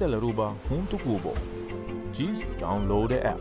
Teleruba junto Cubo. Just download the app.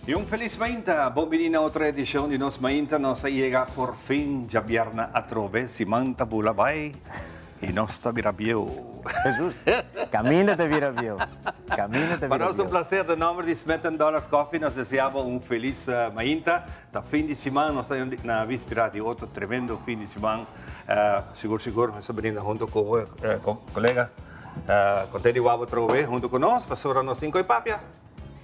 Yung feliz mainta, bumili na otra edisyon de Nos Mainta nos llega por fin ya viernes a trove, si manta bulabay y nos tabirabio. Jesús, camina te virabio. Camina te Para nós virabio. um prazer, de nome de Smith Dollars Coffee, nós desejamos feliz mainta. Tá fim de semana, nós estamos na víspera de outro tremendo fim de semana. Seguro, nós estamos junto com o colega. Contente de abo trove junto conosco, para nós 5 e papia.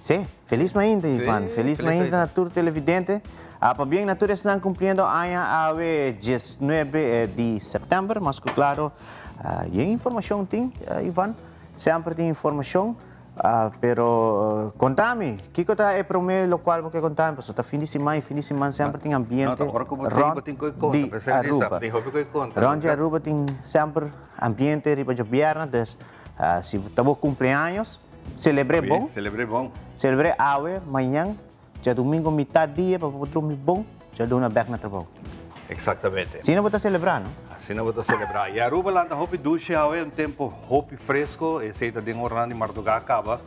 Sí, feliz mainta, Ivan. Feliz mainta na tour televidente. Para bien, na tour están cumpliendo año a 19 de septiembre, mas que claro, y información tem, Ivan, siempre tem información, pero contame, ¿qué cosa es promedio lo cual porque contame? Pues hasta fin de semana siempre tem ambiente. De Aruba. Ron de Aruba tem sempre ambiente riba de viernes, dus se estamos cumpleaños, celebré bom. Celebré bom. Celebré awe, amanhã, já domingo, metade dia, para poder dormir bom, já dou uma back na trabalho. Exatamente. Assim não vou celebrar, não? Assim não vou celebrar. E Aruba lá na hopi duche é tempo hopi fresco, e se está de Orlando e Marduga acaba,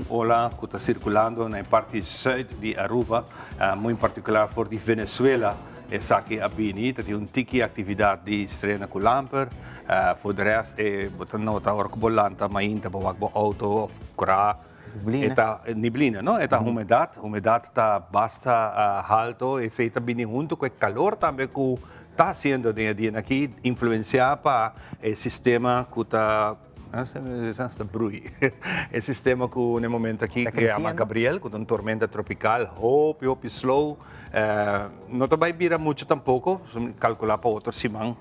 ola que está circulando na parte sul de Aruba, muito particular for de Venezuela, essa aqui a Bini, tem tiki atividade de estrena com Lamper, for de resto, botando nota, hora que bolanta, mainta, bawag bo auto, kura, neblina, não? Esta umidade está bastante alto, e se está bem junto com o calor também que está sendo dia aqui, influenciar para o sistema que está o sistema que no momento aqui que chama Gabriel, com uma tormenta tropical, hopi slow, não vai virar muito tampouco, calcular para outra semana,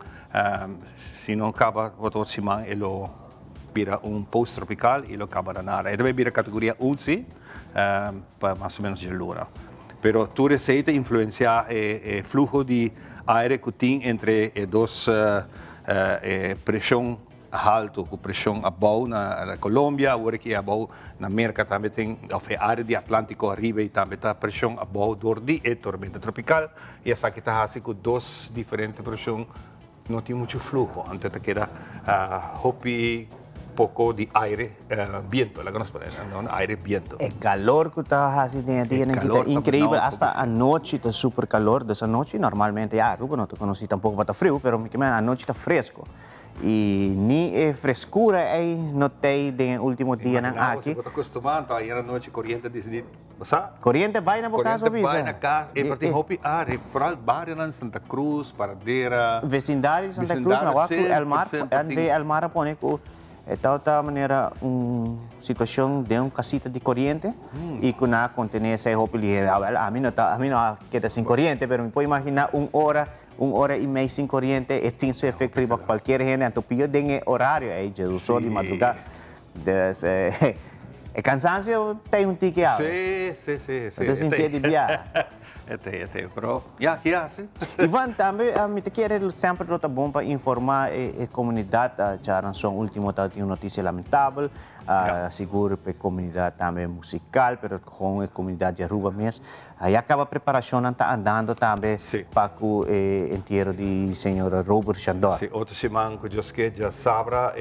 se não acaba outra semana, ele vira post-tropical e lo acaba de nada. Ele vai virar categoria 11, para mais ou menos de luna. Pero tu receita influencia o flujo de aire que tem entre dois pressão alto com pressão abaixo na Colômbia, agora que abaixo na América também tem a área de Atlântico arriba e também está pressão abaixo do de tormenta tropical e essa aqui está assim com dois diferentes pressões, não tem muito fluxo, então queda hopi poco de aire, viento, la que nos ponen, ¿no? Aire, viento. El calor que está haciendo increíble, hasta anoche está súper calor, de esa noche normalmente, Aruba no te conocí tampoco para frío, pero anoche está fresco. E ni frescura aí notei de último dia na aqui. Estou acostumado, aí à noite corrente desde basa. Corrente vai na casa Corrente vai na casa, e para ter hopi foral barra Santa Cruz, Paradeira. Vecindário de Santa Cruz, na Waco, El Mar pone que tal maneira situação de casita de corrente e que na contém essa roupa ali. A mim não queda sem corrente, mas me pode imaginar uma hora e meia sem corrente e tem seu efeito para qualquer gente. Então, eu tenho horário aí de uso de madrugada. O cansancio tem tique. Sim. Te sentia de viagem. Pero ya, ¿qué hace? Ivan, também me te quero sempre está bom para informar a comunidade. Já não último tem uma notícia lamentável, seguro para a comunidade também musical, mas com a comunidade de Aruba mesmo. E acaba a preparação está andando também para o enterro de senhora Robert Chandor. Sim, outra semana que Deus quer já sabra,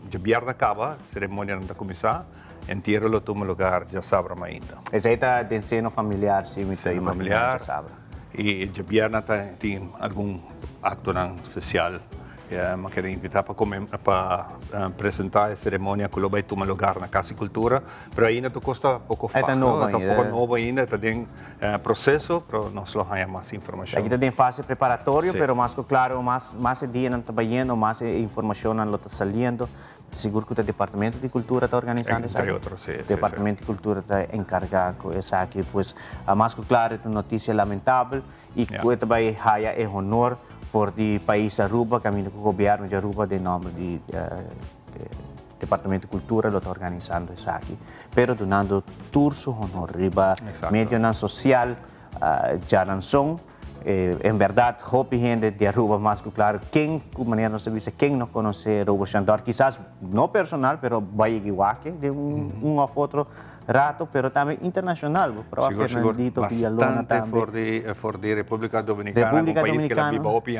de viernes acaba, cerimônia não começar. Entierro lo toma lugar já sabra ainda. Esse aí está de ensino familiar, sim, me está familiar. E de viernes tem algum acto especial me quero invitar para apresentar a cerimônia que vai tomar lugar na Casa de Cultura, mas ainda custa pouco fácil, pouco novo ainda, tem processo, para nós temos mais informação. Aqui tem fase preparatória, mas claro, mais dia não está trabalhando, mais informação não está saindo. Seguro que o Departamento de Cultura está organizando isso. O Departamento de Cultura está encarregado com isso aqui, pois, mais claro, é uma notícia lamentável e que também é honor por o país Aruba, caminho com o governo de Aruba, de nome de Departamento de Cultura, está organizando isso aqui. Pero donando turso honor, riba medio na social, já não são. En verdad, hopi gente de Aruba, más que claro, quien, de manera no se dice, quien no conoce Robert Chandor, quizás no personal, pero vaya igual de un o otro rato, pero también internacional. Fernandito Villalona também. For de República Dominicana, um país que ela vive hopi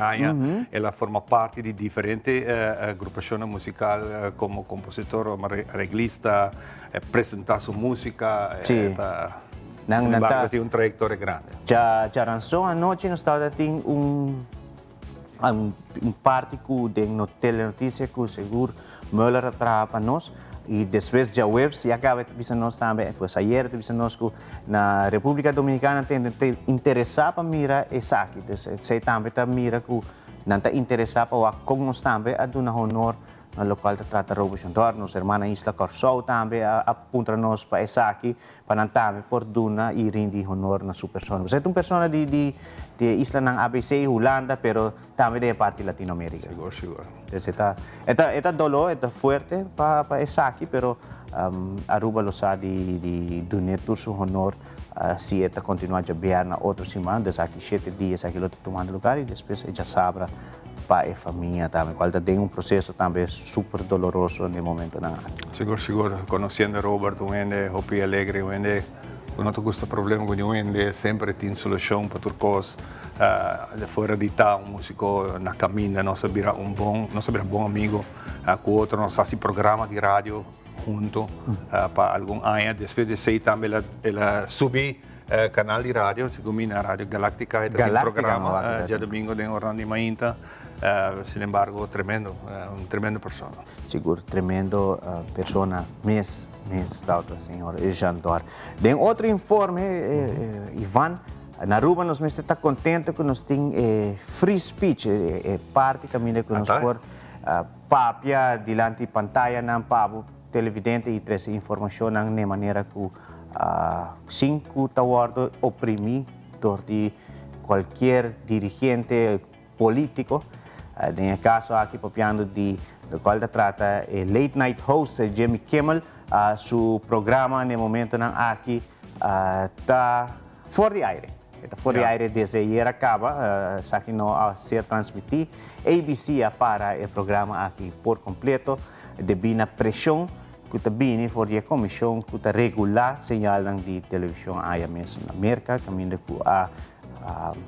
ela forma parte de diferentes agrupações musicais, como compositor, arreglista, apresentar sua música. Sin embargo, tiene una trayectoria grande. Ya lanzó anoche, nos estaba dando un partido de telenotícia que seguro Müller atrapa para nós. E depois já web, se acaba de dizer nós também, pues ayer de dizer nós que na República Dominicana tem interessar para mirar esse aqui. Se também está mira que não está interessar para com nós também a dar honor no local que trata Robert Chandor, nossa irmã Isla Corsou também apunta nós para essa aqui, para também por duna e render honor na sua pessoa. Você é uma pessoa de Isla ng ABC, Holanda, pero também de parte Latinoamérica. Seguro. Esta dolor, esta fuerte para essa aqui, pero Aruba lo sabe de donar su honor se esta continuar a viajar na outra semana, desde aqui 7 dias, aqui lo está tomando lugar e depois já sabe para a família também, qual tem um processo também super doloroso no momento na. Seguro. Conhecendo Robert, hopi alegre, não te custa problema com ele, sempre tem solução para tudo coisa. Fora de tal, um músico na caminha, nós sabemos bom amigo, com outro nós fazemos programa de rádio junto para algum ano. Depois de sei também ela subir canal de rádio, se domina a Rádio Galáctica, tem programa dia domingo de Orlando Mainta. Sin embargo, tremendo, tremendo persona. Seguro, tremendo persona, mes senhor Chandor. Tem outro informe, Ivan, na Aruba nós está contente que nós tem free speech, parte caminho que nós for papia diante pantalla não pabo televidente e trazer informação de maneira que cinco tawardo oprimir de qualquer dirigente político. Nel caso aqui papiando do qual trata late night host Jimmy Kimmel, su programa no momento não aqui está fora de aire. Está fora de aire desde ayer acaba, só que não a ser transmitido. ABC para o programa aqui por completo, devido à pressão que está vindo por a comissão que está regular sinal de televisão aí mesmo na América, caminho que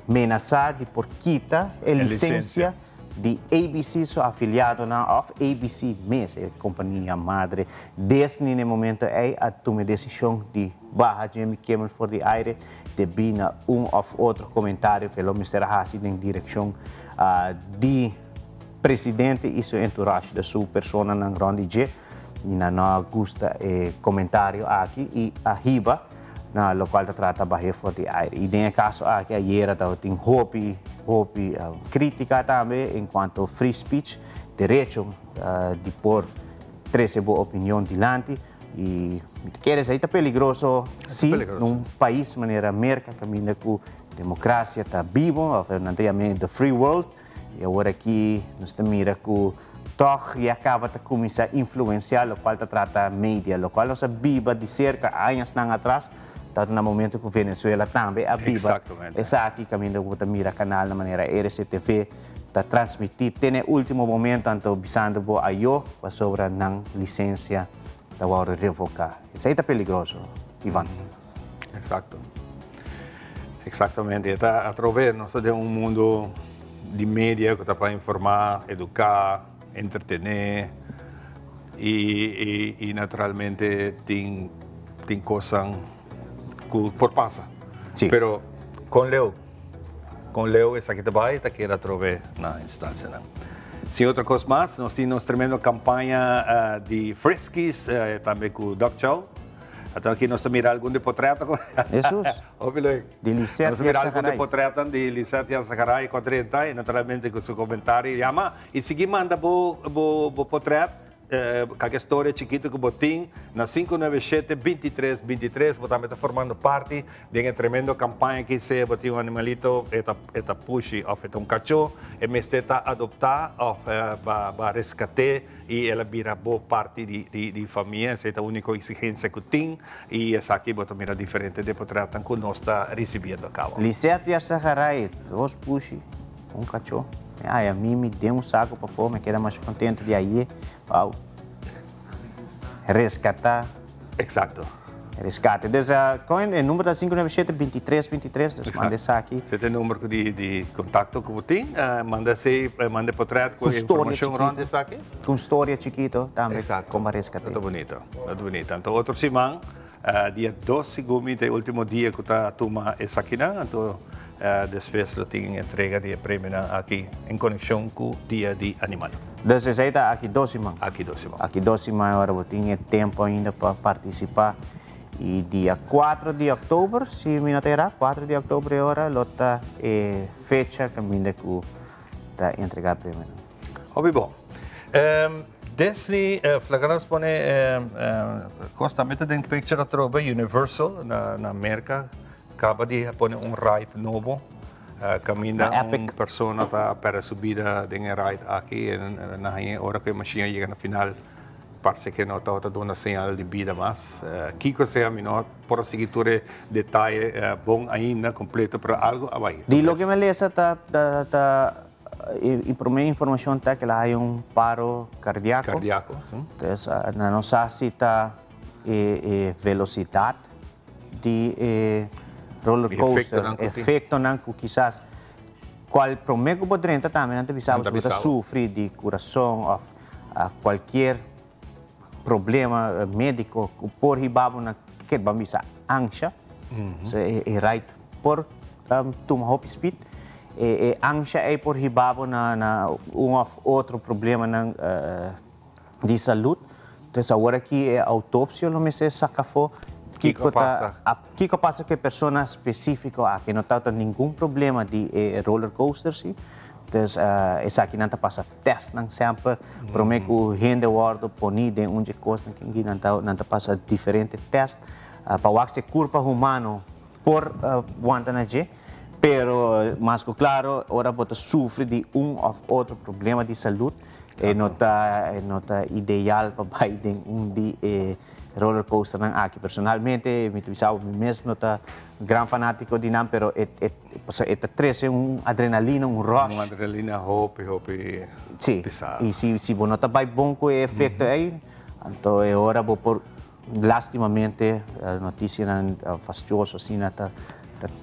ameaçar de por quita a licença de ABC, seu afiliado na ABC mesmo, a companhia madre. Desde no momento a tomar decisão de barra Jimmy Kimmel fora de aire, devido a ou outro comentário que o Mr. Hassi em direção de presidente e seu entourage, da sua pessoa na grande G. E não gosta comentário aqui e arriba na local que trata barra fora de aire. E no caso aqui ayer tem hopi crítica também enquanto free speech, direito de pôr trazer boa opinião dilante. E quer dizer, é peligroso, sim, num país de maneira América, caminho com democracia está vivo, não tem the free world. E agora aqui nós mira que e acaba de começar a influenciar o qual trata mídia, o qual nós viva de cerca anos atrás, tanto no momento que Venezuela também a viva. Essa aqui caminho que mira canal na maneira RCTV está transmitir, tem último momento tanto visando a eu sobre não licença da hora revocar. Isso aí é peligroso, Ivan. Exatamente. Está através nós temos mundo de mídia que está para informar, educar, entretener e naturalmente tem coisas que por passa. Sí. Pero com Leo essa que vai está que através na instância. Sim, outra coisa mais, nós temos tremenda campanha de Friskies, também com o Doc Chow. Então aqui nós miramos algum de portreto. Jesus. De Lisette Nós miramos algum de Sacaray. portreto de Lisette Sacaray com 30 e naturalmente com seu comentário. E seguir manda o portreto. Qualquer história chiquita que botim na 597-2323, também está formando parte de uma tremenda campanha que se botim um animalito, eta push, ou um cachorro, e me está adoptar, ou para resgatar, e ela vira boa parte de família, essa é a única exigência que tem, e essa aqui botam mira diferente de portreto que nós está recebendo a cabo. Lisette Sacaray, os push, cachorro. A mim me deu saco para fome, que era mais contente de aí. Wow. Resgatar. Exato. Resgate. Então, qual é o número da 597-2323? Manda essa aqui. Você tem o número de contato que você tem, manda portreto com informação onde está aqui. Com história chiquito também. Exato. Como resgate. Muito bonito, muito bonito. Então, outro semana, dia 12 de o último dia que está toma essa aqui, então, depois tem entrega de prêmio aqui em conexão com o Dia de Animal. Então, essa está aqui 12 man. Aqui 12 man. Aqui 12 man, agora eu tenho tempo ainda para participar. E dia 4 de outubro, se me não terá, 4 de outubro agora, lota fecha que ainda que está entregar prêmio. Óbvio bom. Desse flagrante põe constantemente dentro do picture trova Universal na América acaba de pôr ride novo caminha uma pessoa para subir de ride aqui na hora que a máquina chega na final parece que não está dando uma sinal de vida mais Kiko se a menor por seguir todo detalhe bom ainda completo para algo abaixo. De lo que me lesa e por minha informação está que lá há paro cardíaco. Então, não sei se está velocidade de roller coaster, efeito não quizás qual problema que pode entrar também não te avisava se você sofre de coração ou qualquer problema médico por ribabo na que vamos dizer ânsia right por tomar hop speed ânsia é por ribabo na outro problema de saúde então agora que é autópsia não me sei sacar fora Kiko passa que pessoa específica que não está nenhum problema de roller coaster sim então essa aqui não está passa teste não sempre para mim que o gente guarda poni de onde coisa que não está passa diferente teste para o ser curva humano por aguenta na je pero mas claro ora bota sofre de ou outro problema de saúde e não está ideal para vai de de roller coaster não aqui personalmente me tuisau mesmo não está gran fanático de não pero trece adrenalina rush adrenalina hope sim e se você não está bem bom com o efeito aí então é hora por lastimamente a notícia fastidiosa assim está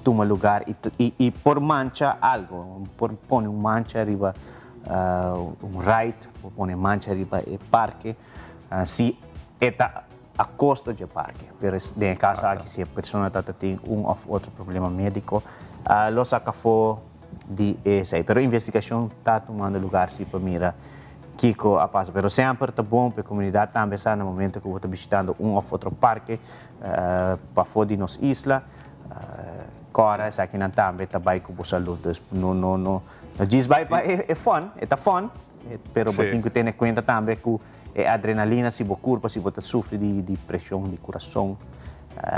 toma lugar e por mancha algo por pone mancha arriba ride pone mancha arriba parque se está a custo de parque, mas em caso aqui se a pessoa tem ou outro problema médico, lo saca fora de esse. Mas a investigação está tomando lugar se para mirar Kiko a passa. Mas sempre está bom para a comunidade também no momento que você está visitando ou outro parque para fora de nossa isla. Agora essa aqui não também está bem com a saúde. Não diz bem é fun, é fun, mas você tem que ter em conta também que adrenalina se você curva, se você sofre de pressão de coração,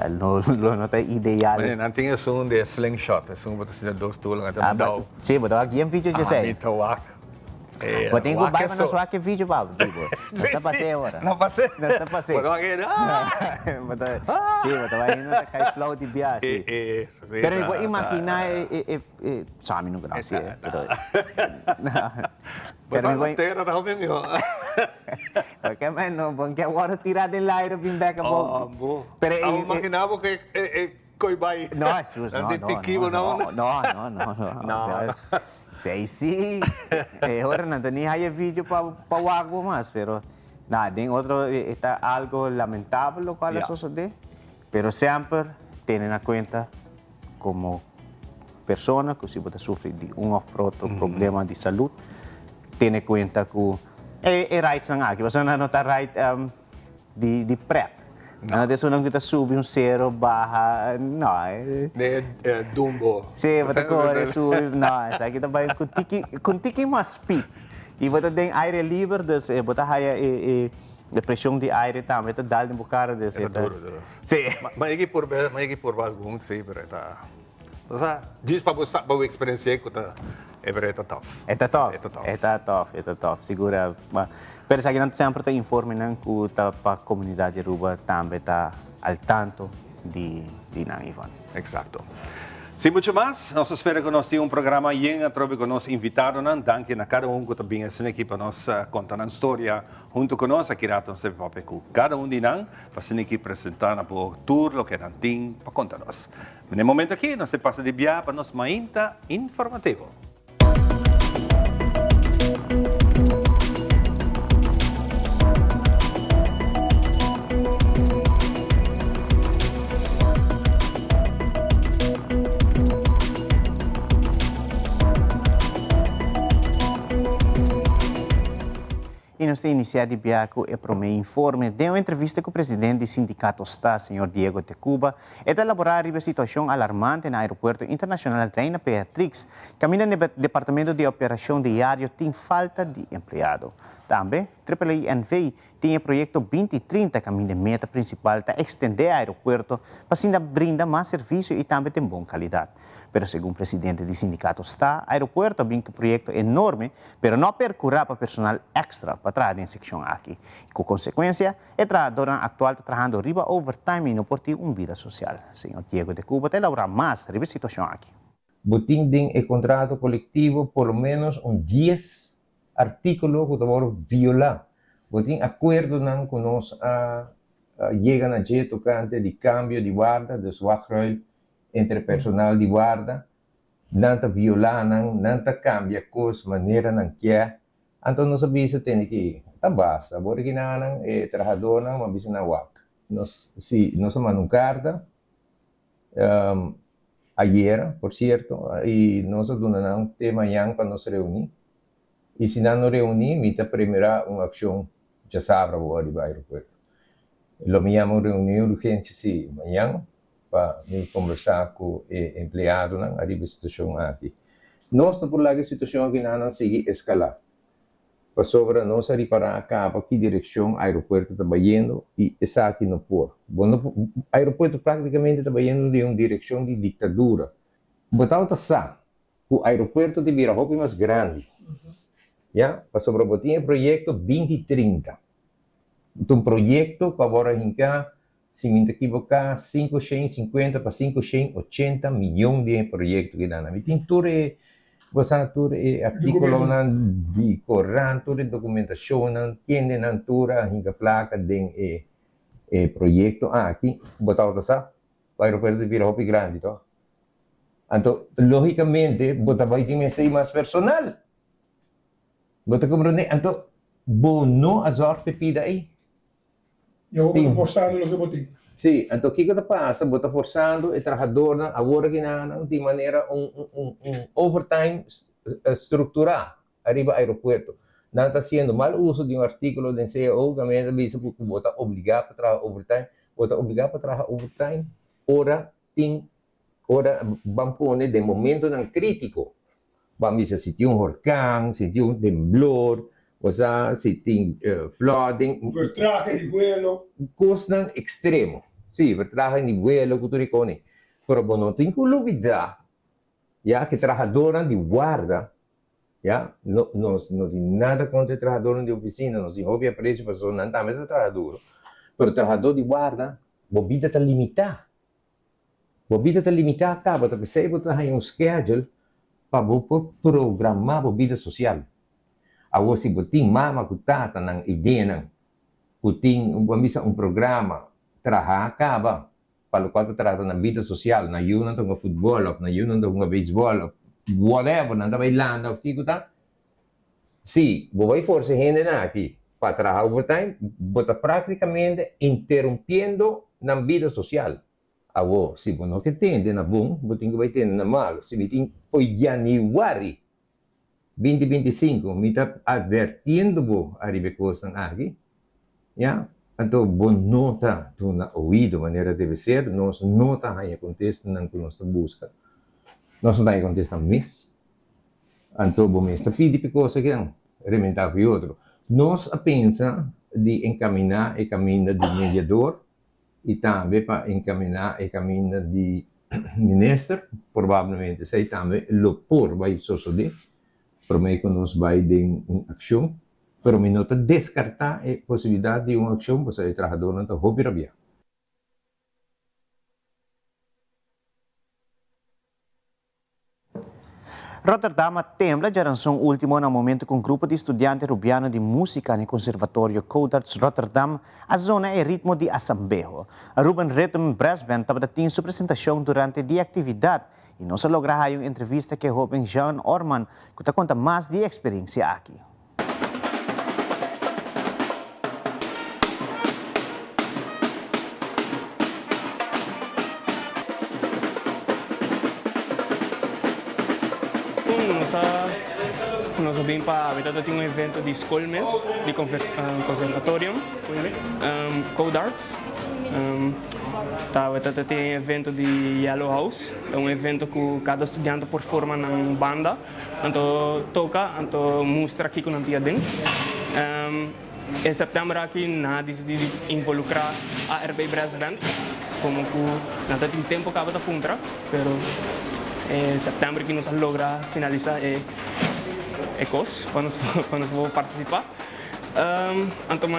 não está ideal. Mas não tem som de slingshot, som você tem dois tulang até mudar. Sim, mas aqui é um vídeo de sei. Mas tem que vai para nós aqui vídeo Pablo, não está passei agora. Não passei. Não está passei. Mas aqui sim, mas vai indo cai flow de viagem. Pero eu vou imaginar sabe não grau, sim. Pero me terra da homem meu. Porque mas não, porque agora tirar del aire bem back a pouco. Pero eu imaginava que coi vai. Não, Jesus, não. Sim. Agora não tem nem vídeo para o água mais, pero nada, tem outro está algo lamentável lo qual sucede, pero sempre tenen na conta como pessoa que se pode sofrer de outro problema de saúde. tiene cuenta que rights ng aki. Basta na nota right di prep. Ano de sunang kita subi un zero baha no Dumbo. Sí, bata core subi no, sa kita ba kuntiki mas speed. E bata den aire livre dus bata haya de pressão de aire também tá dal de bucara de Era duro. Sí. Maigi por algum sim, pero tá. Sa, diz para você para experiência que tá é tough. Está tough. Segura. Pero sa ginant sempre ta informe nang ku ta pa comunidade Aruba também tá al tanto de nang Ivan. Exacto. Sem muito mais, nós esperamos que nós tenhamos programa em a trobe que nós invitaram, danke a cada que também é aqui para nós contar a história junto com nós, aqui rato nós papel com cada de nós, para aqui apresentar na tour, o que não tem, para contar nós. No momento aqui, nós passa de viagem para nós mainta informativo. E nós temos iniciado o primeiro informe de uma entrevista com o presidente do sindicato STA, Sr. Diego de Cuba, e de elaborar a situação alarmante no aeroporto internacional Reina Beatrix, que no departamento de operação diário tem falta de empregado. Também, AAA-NV tem o projeto 2030, que a meta principal é estender o aeroporto para brindar mais serviço e também tem boa qualidade. Pero segundo o presidente do sindicato STA, o aeroporto tem um projeto enorme, pero não percurrá para personal extra para trabalhar em secção aqui. Com consequência, o trabalhador atual está trabalhando riba overtime e não pode ter uma vida social. Senhor Diego de Cuba, tem elaborar mais sobre a situação aqui. Botín den el contrato colectivo por lo menos un 10 artículos que estamos violar. Botín acuerdo nan con nos llegan a tocante de cambio de guarda, de swachruil entre personal de guarda, nanta violar nan, nanta cambia cos maneira nan que, então nós avisa tem que tá basta, bora que nan trabajador nan mabisa na wak. Nós mandamos carta ayer, por cierto, y nos donarán un tema mañana para nos reunir. Y si no nos reunimos, mita primera una acción, ya sabrá, voy al aeropuerto. Lo mío reunión urgente, sí, mañana, para conversar con el empleado, a la situación aquí. Nós, por la situación aquí, no sigue escalar. Para sobre nós reparar acá, para que direção o aeroporto está indo e essa aqui não pode. O aeroporto praticamente está indo de uma direção de ditadura. Botar outra sa, o aeroporto de vira roupa mais grande. Já? Para sobre botar o projeto 2030. Um projeto que agora a se me equivocar, 550 para 580 milhões de projetos que dá na pintura. Basatur artikulo nan di koran tur dokumentação nan kende nan tura hinga placa den projeto aqui botar sa o aeroporto de Vila Hopi grande to. Então logicamente botar vai ter mais personal. Botar compreende então bono a sorte pida aí. Eu vou forçando o que botin. Sim, então o que está passando? Está forçando o trabalhador agora que não de maneira overtime estrutural arriba ao aeroporto. Não está sendo mal uso de artículo de CEO que me avisa que está obrigado para trabalhar overtime, está obrigado para trabalhar overtime. Ora vamos pôr de momento não crítico. Vamos dizer se tem huracão, se tem temblor, ou seja, se tem flooding. Vertragem de vuelo. Costas extremo. Sí, vertragem de vuelo, que tu recones. Pero não tem que olvidar, já que trabalhadores de guarda, já, não tem nada contra trabalhadores de oficina, não tem óbvio preço para pessoas não também trabalhador. Pero trabalhador de guarda, a vida está limitada. A vida está limitada, acaba, porque se você tem um schedule para programar a vida social. Agora, se você tem mama que está na ideia, que tem um programa, trabalhar acaba, para o qual trata na vida social, na yun ng futebol, na yun ng baseball, whatever, na bailando, o que tá? Se você força gente aqui para trabalhar overtime, você praticamente interrompiendo na vida social. Agora, se você não entende na bom, você vai ter na mal. Se você tem January, 2025, me está advertindo bo a ribecos ng aqui, ya, então bom nota tu na ouído maneira deve ser, nós nota aí contexto não que nós busca, nós não tem contexto mês, então bom mês tapi de coisa que não rementar com outro, nós a pensa de encaminhar e caminho de mediador e também para encaminhar e caminho de ministro, provavelmente sei também lopor vai suceder. Para mim, que nós vai ter uma ação, pero me nota descartar a possibilidade de uma ação, porque o trabalhador não está hobby. Rotterdam tembla já lançou um último no momento com um grupo de estudantes rubiano de música no Conservatório Codarts Rotterdam, a zona é ritmo de assambejo. A Ruben Rhythm Brass Band estava tendo sua apresentação durante a atividade e nós logramos uma entrevista que Robin Jean Orman, que te conta mais de experiência aqui. Nós vimos para um evento de escolmes, de conservatório, Codarts. Tem um evento de Yellow House, um evento que cada estudante por forma uma banda, então toca, então mostra aqui que não tinha dentro. Em setembro aqui nós decidimos involucrar a RB Brass Band, como que não tem tempo que acaba de puntra, mas setembro que nós logra finalizar ecos quando vou participar. Então,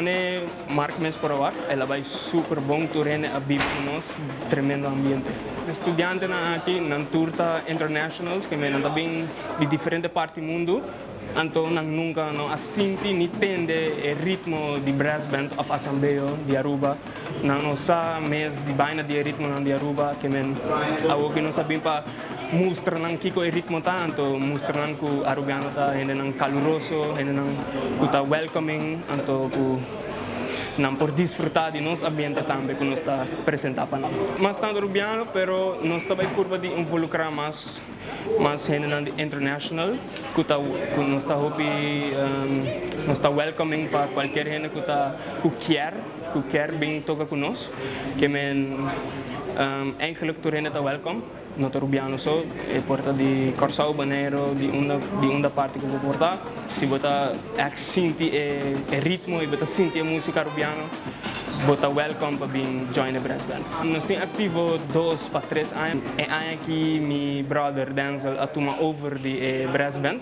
Mark mês para lá, ela vai super bom turene a viver com nós, tremendo ambiente. Estudantes aqui na Turta Internationals, que me também de diferentes partes do mundo, então nunca não assinte nem tende o ritmo de brass band of Assembleia de Aruba, não sabe mês de baina de ritmo de Aruba, que algo que não sabemos para mostrar que o ritmo tanto, mostrar que o arubiano está caloroso, está welcoming, então não por desfrutar de nosso ambiente também que nós está apresentando. Mas tanto arubiano, pero nós também curva de involucrar mais gente international, que nós está welcoming para qualquer gente que quer vir tocar conosco, que eigenlijk toerende está welcome. Nós arubiano só é porta de Corsau Banero de uma parte que vou portar. Se botar sente o ritmo e botar sente a música arubiano, botar welcome para vir join a brass band. Nós temos ativo 2 para 3 anos. É ano que meu brother Denzel a tomar over de brass band.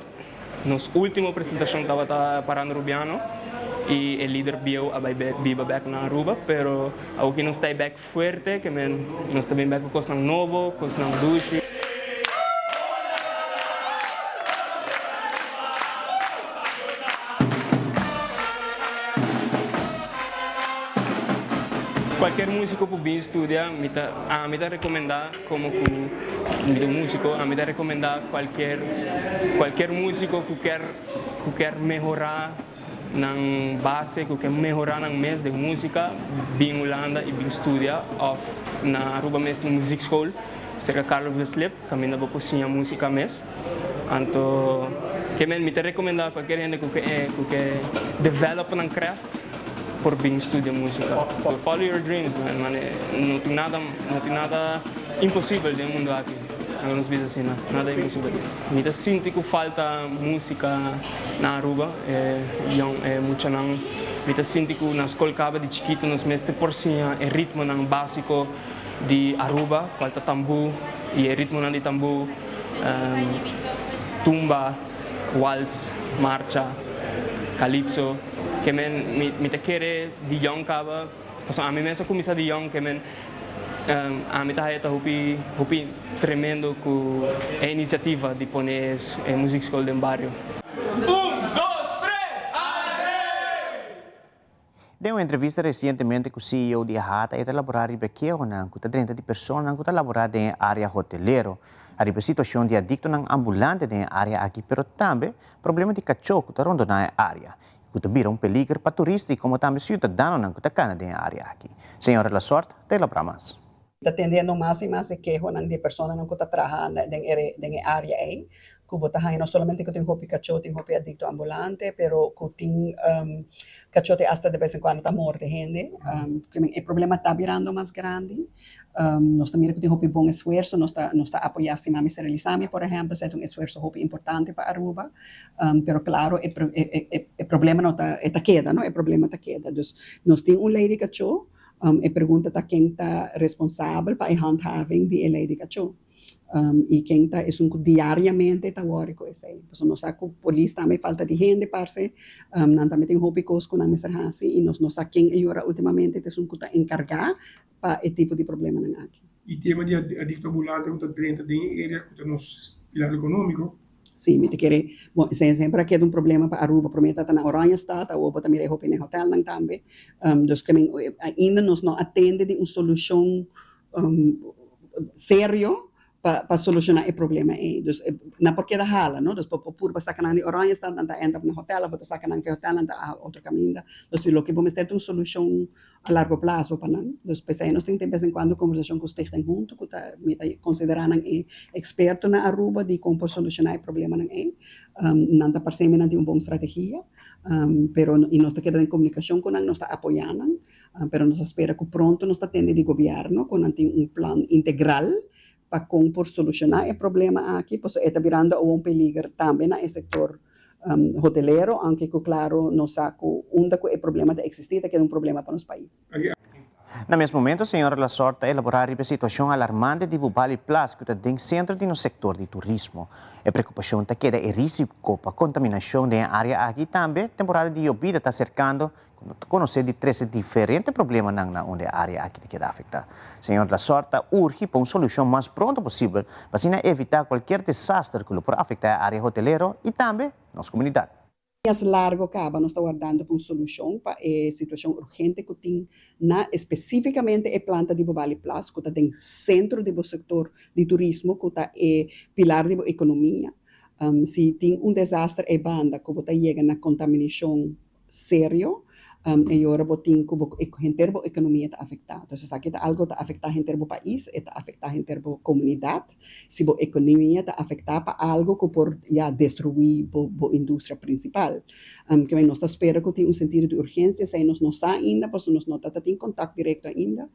Nossa última apresentação estava para arubiano. E o líder bio a viva back na Aruba, pero algo que não está back forte, que nós também back com coisa novo, coisa duche. Qualquer músico que vir estudar, me dá recomendar como músico, me dá recomendar qualquer músico que quer melhorar na base, que quer melhorar na mês de música, bem Holanda e bem estudar na Aruba mês de Music School, cerca Carlos Veslip, também dá para cozinhar música mês. Então, que me dá recomendar qualquer gente que quer develop na craft, por bem estudar música. Follow your dreams, man. Não tem nada impossível no mundo aqui. Nos vezes assim, nada é impossível. Me sinto que falta música na Aruba, muito não. Me sinto que na escola acaba de chiquito nos mestre por cima o ritmo não básico de Aruba, falta tambu e o ritmo não de tambu, tumba, waltz, marcha, calypso. Que me quer de young cava, a mim mesmo começa de young que a mim está hupi tremendo com a iniciativa de pôr a música escola do barrio. 1, 2, 3, Deu uma entrevista recentemente com o CEO de Ahata e elaborar ribequeo na kuta 30 de pessoas que está elaborada em área hoteleiro. A situação de adicto ng ambulante na área aqui, pero também problema de cachorro que está rondo na área. Que vira peligro para turistas como também cidadãos que estão na área aqui. Senhora La Sorte, tela para mais. Está tendendo más y más de quejo de personas que están trabajando en el área ahí. No solamente que tengo cachote, tengo adicto ambulante, pero que tengo cachote hasta de vez en cuando está muerto gente. El problema está virando más grande. Nós também que tenho bom esforço, nós está apoiando a mami esterilizame, por exemplo, é um esforço importante para Aruba. Pero claro, o problema não está queda, não? O problema está queda. Então, nós temos lei de cachorro. E pergunta tá quem está responsável para a handhaving de lei de cachorro. E quem está diariamente está worried com isso aí. Então, nós sabemos que a polícia também falta de gente, parce. Nós também temos hobby com a Mr. Hassi. E nós sabemos quem agora ultimamente está encarregado para esse tipo de problema aqui. E tema de adicto ambulante, que está dentro da área, que está no pilar econômico. Sim, me te querer. Bom, sempre aqui é um problema para Aruba, prometa estar na Oranha State, ou para também ir no hotel não também. Então, ainda nós não atende de uma solução sério para solucionar o problema aí. Não porque da hala, não? Por passar canal de Oranha State, não entra no hotel, para passar canal de hotel, não outro caminho. Então, o que vamos ter uma solução a largo prazo para nós. Então, nós temos de vez em quando conversação com os técnicos junto, que está considerando experto na Aruba de como solucionar o problema aí. Não está parecendo uma boa estratégia, pero e nós está querendo em comunicação com nós, nós está apoiando, pero nós espera que pronto nós está tendo de governo com um plano integral para como solucionar o problema aqui, pois está virando um peligro também no setor hotelero, aunque claro não sabe onde o problema está existindo, que é um problema para os países. No mesmo momento, a senhora Lasorda elaborar a situação alarmante de Bubali Plus, que está dentro centro do setor de turismo. A preocupação está que é risco para contaminação na área aqui também. Temporada de llovida está cercando, conhecer de 13 diferentes problemas na onde a área aqui queda afetada. A senhora Lasorda urge para uma solução mais pronto possível para evitar qualquer desastre que pode afetar a área hotelera e também nossa comunidade. Largo acaba, nós estamos guardando uma solução para a situação urgente que tem especificamente a planta de Bubali Plus, que está no centro do setor de turismo, que está pilar da economia. Se tem desastre em banda, que está chegando na contaminação sério, e agora em termos de economia está afetado. Então, aqui algo está afetado em termos do país, está afetado em termos da comunidade. Se a economia está afetada para algo que pode destruir a indústria principal. Que nós esperamos que tenha sentido de urgência, se nós não está ainda, porque nós não estamos em contato direto ainda.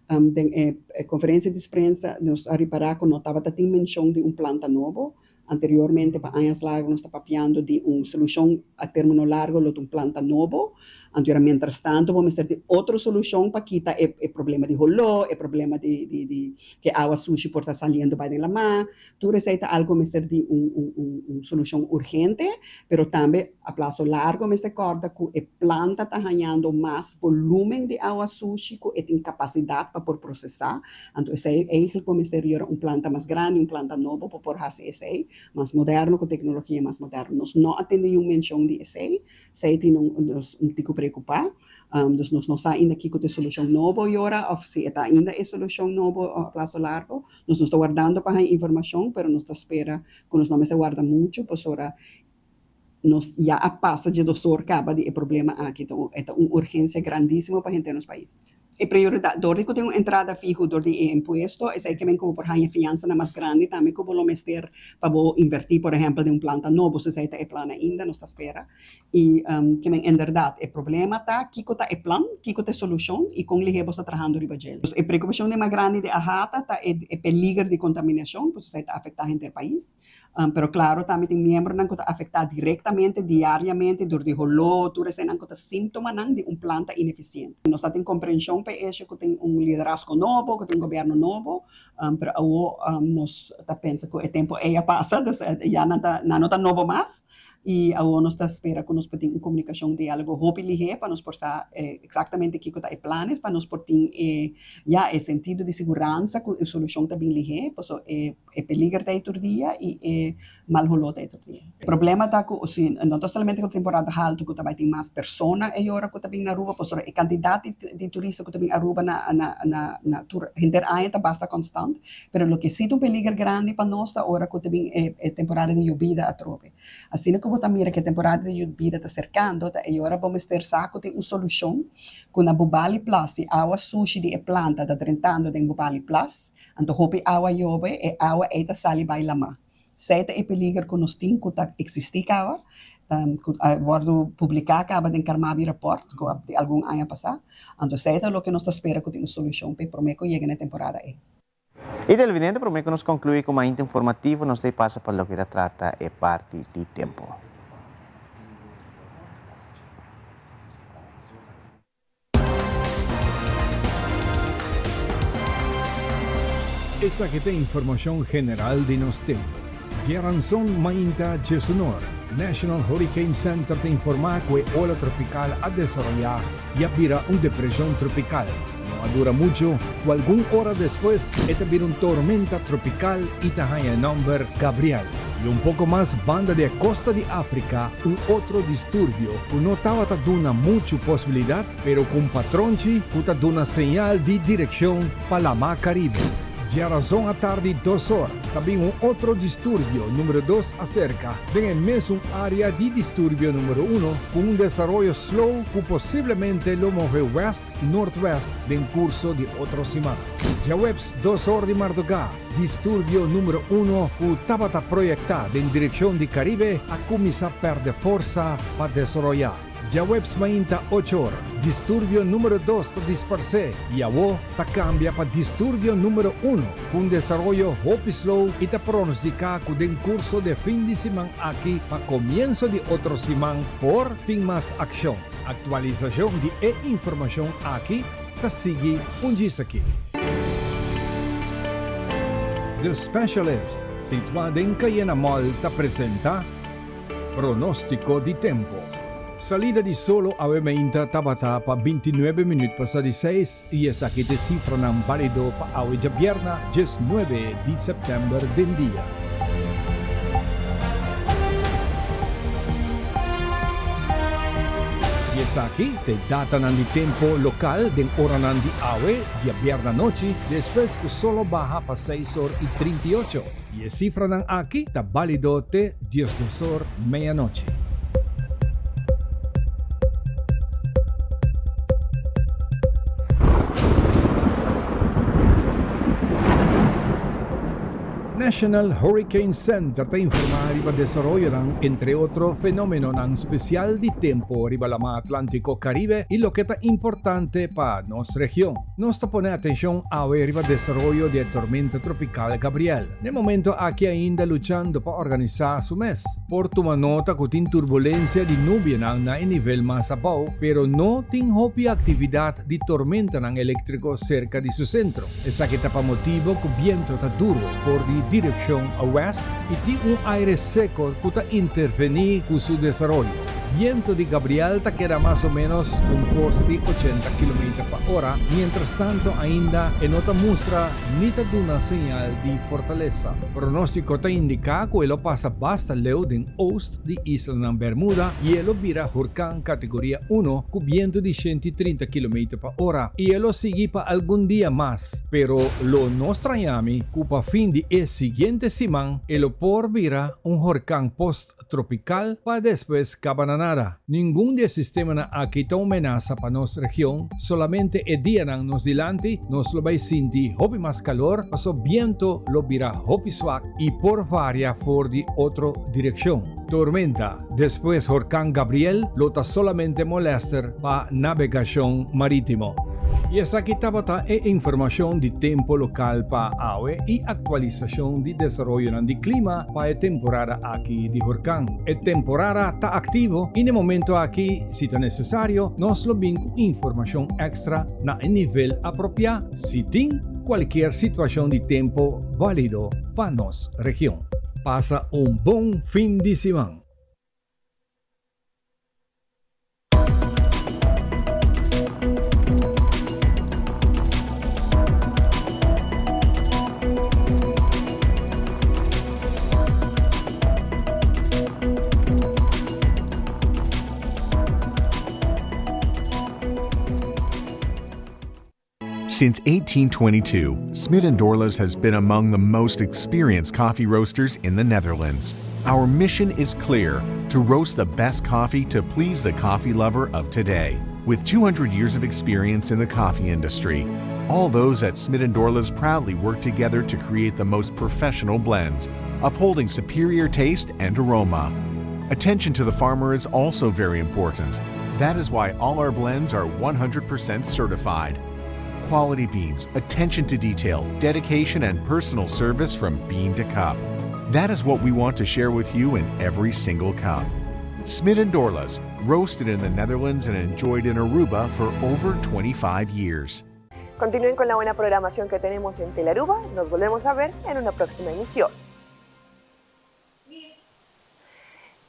A conferência de imprensa, nós reparamos que não estava tendo menção de planta novo. Anteriormente, para anos largos, nós estamos papiando de uma solução a término largo, de planta novo. Agora, mientras tanto, vamos ter outra solução para quitar o problema de rolô, o problema de que a água sushi por estar saindo para a mar. Tudo isso é algo mais de uma solução urgente, mas também a prazo largo, mas recorda que a planta está ganhando mais volume de água sushi, que tem capacidade para processar. Então, isso é que vamos ter uma planta mais grande, uma planta nova, para por fazer isso aí. Mais moderno, com tecnologia mais moderna. Nós não atendemos uma menção de ESEI, ESEI tem tico preocupar, nós não estamos ainda aqui com a solução nova agora, ou se está ainda a solução nova a prazo largo, nós não estamos guardando para a informação, mas nós esperamos que nós não guardamos muito, por agora nós já passa de 2 horas acaba de problema aqui, então é uma urgência grandíssima para a gente nos países. A prioridade, dor que tem uma entrada fixa dor de imposto, é que como por a fiança mais grande, também como vamos ter para invertir, por exemplo, de planta nova, se é plano ainda, nós espera. E que em verdade, o problema está, que está o plano, que está a solução, e com ele está trabalhando riba gel. A preocupação mais grande de ahata está o peligro de contaminação, porque isso está afetando o país. Pero claro, também tem membros que está afetado diretamente, diariamente, dor de rolô, tudo isso que está síntoma de planta ineficiente. Nós estamos em compreensão que tem liderazgo novo, que tem governo novo, mas nós pensamos que o tempo já passa, já não está novo mais, e agora nós esperamos que nós podemos uma comunicação de algo rápido para nós poder exatamente o que está em planos, para nós poder já o sentido de segurança que a solução está bem ligada, porque é peligro de todo dia e mal rolou de todo dia. O problema está que não somente com a temporada alta, que também tem mais pessoas agora que estão na rua, porque a quantidade de turistas que estão na rua na gente está bastante constante, mas o que é um peligro grande para nós agora que também é temporada de llovida a trope. Assim como que mira que a temporada de lluvia está cercando, e agora vamos ter saco de uma solução com a Bubali Plus, e água sushi de planta está tratando de Bubali Plus, então hope água jove e água eta sali vai lama. Seta e peligro com os tim que existe água, guardo publicar acaba de Carmabi report de algum ano passado, então seta o que nós espera que tenha uma solução para prometo chegue na temporada aí. E televidente, prometo que nos conclui com uma informativo, nos dê passa para o que trata e parte de tempo. Essa que tem informação general de nos tempo. Geranson Mainta Jesunor, National Hurricane Center te informa que ola tropical a desarrollar y abrirá una depresión tropical. No dura mucho, o alguna hora después, esta virá una tormenta tropical y taja el nombre Gabriel. Y un poco más banda de costa de África, un otro disturbio que no estaba dando mucha posibilidad, pero con patronchi que está dando señal de dirección para la Mar Caribe. Ya razón a tarde 2 horas, también un otro disturbio número 2 acerca de el mismo área de disturbio número 1 con un desarrollo slow que posiblemente lo mueve west-northwest en curso de otra semana. Ya webs 2 horas de madrugada, disturbio número 1 que estaba proyectado en dirección de Caribe a comenzar a perder fuerza para desarrollar. Ya webs mainta 8 horas, disturbio número 2 dispersé y ahora cambia para disturbio número 1 con desarrollo hope slow y te pronostica que en curso de fin de semana aquí para comienzo de otro semana por tener más acción. Actualización de información aquí te sigue un gis aquí. The Specialist, situado en Cayena Mall, te presenta pronóstico de tiempo. Salida di solo avevamente tabata pa 29 minuti passati 6 e essa che te cifra non valido pa oggi vierna 19 di settembre del dia. E essa aquí te data di tempo local den hora di awe di vierna noche después que solo baja pa 6 horas y 38 e essa cifra non aquí ta valido te 12 horas medianoche. National Hurricane Center te informa riba desarrollo entre otros fenómenos especial de tiempo riba la mar Atlántico Caribe y lo que es importante para nuestra región. Nos pone atención a riba desarrollo de tormenta tropical Gabriel. De momento aquí ainda luchando para organizar su mes. Por tomar nota que tiene turbulencia de nube en nivel más abajo, pero no tiene actividad de tormenta eléctrico cerca de su centro. Esa que tapa motivo que viento está duro por dirección a west y tiene un aire seco que está intervenir con su desarrollo. Viento de Gabriel te queda más o menos un force de 80 km/h, mientras tanto ainda en otra muestra ni te da una señal de fortaleza. Pronóstico te indica que lo pasa basta leo den ost de Isla Bermuda y lo vira huracán categoría 1 con viento de 130 km/h y lo sigue para algún día más, pero lo no extrañamos que para fin de siguiente semana lo por vira un huracán post-tropical para después cabanana. Ningún de sistemas aquí está amenaza para nuestra región, solamente el día nos delante nos lo va a sentir hopi más calor, paso viento lo virá hopi suave y por varia for de otra dirección. Tormenta, después huracán Gabriel, lo está solamente molester para navegación marítimo. Y esa aquí está información de tiempo local para AWE y actualización de desarrollo de clima para la temporada aquí de huracán. La temporada está activo y en el momento aquí, si es necesario, nos lo con información extra na el nivel apropiado si tiene cualquier situación de tiempo válido para nuestra región. Pasa un buen fin de semana. Since 1822, Smit & Dorlus has been among the most experienced coffee roasters in the Netherlands. Our mission is clear: to roast the best coffee to please the coffee lover of today. With 200 years of experience in the coffee industry, all those at Smith & Dorlas proudly work together to create the most professional blends, upholding superior taste and aroma. Attention to the farmer is also very important. That is why all our blends are 100% certified. Quality beans, attention to detail, dedication, and personal service from bean to cup. That is what we want to share with you in every single cup. Smith & Dorlas, roasted in the Netherlands and enjoyed in Aruba for over 25 years. Continúen con la buena programación que tenemos en Telearuba. Nos volvemos a ver en una próxima emisión.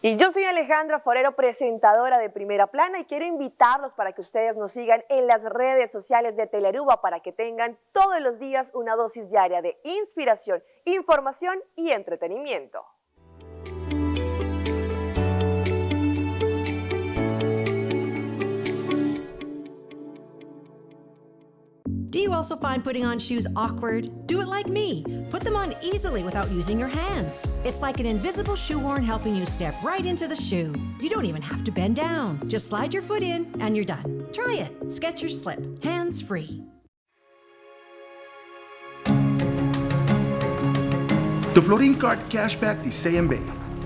Y yo soy Alejandra Forero, presentadora de Primera Plana, y quiero invitarlos para que ustedes nos sigan en las redes sociales de Telearuba para que tengan todos los días una dosis diaria de inspiración, información y entretenimiento. Do you also find putting on shoes awkward? Do it like me. Put them on easily without using your hands. It's like an invisible shoehorn helping you step right into the shoe. You don't even have to bend down. Just slide your foot in and you're done. Try it. Skechers Slip. Hands free. The Florin Card Cashback de CMB.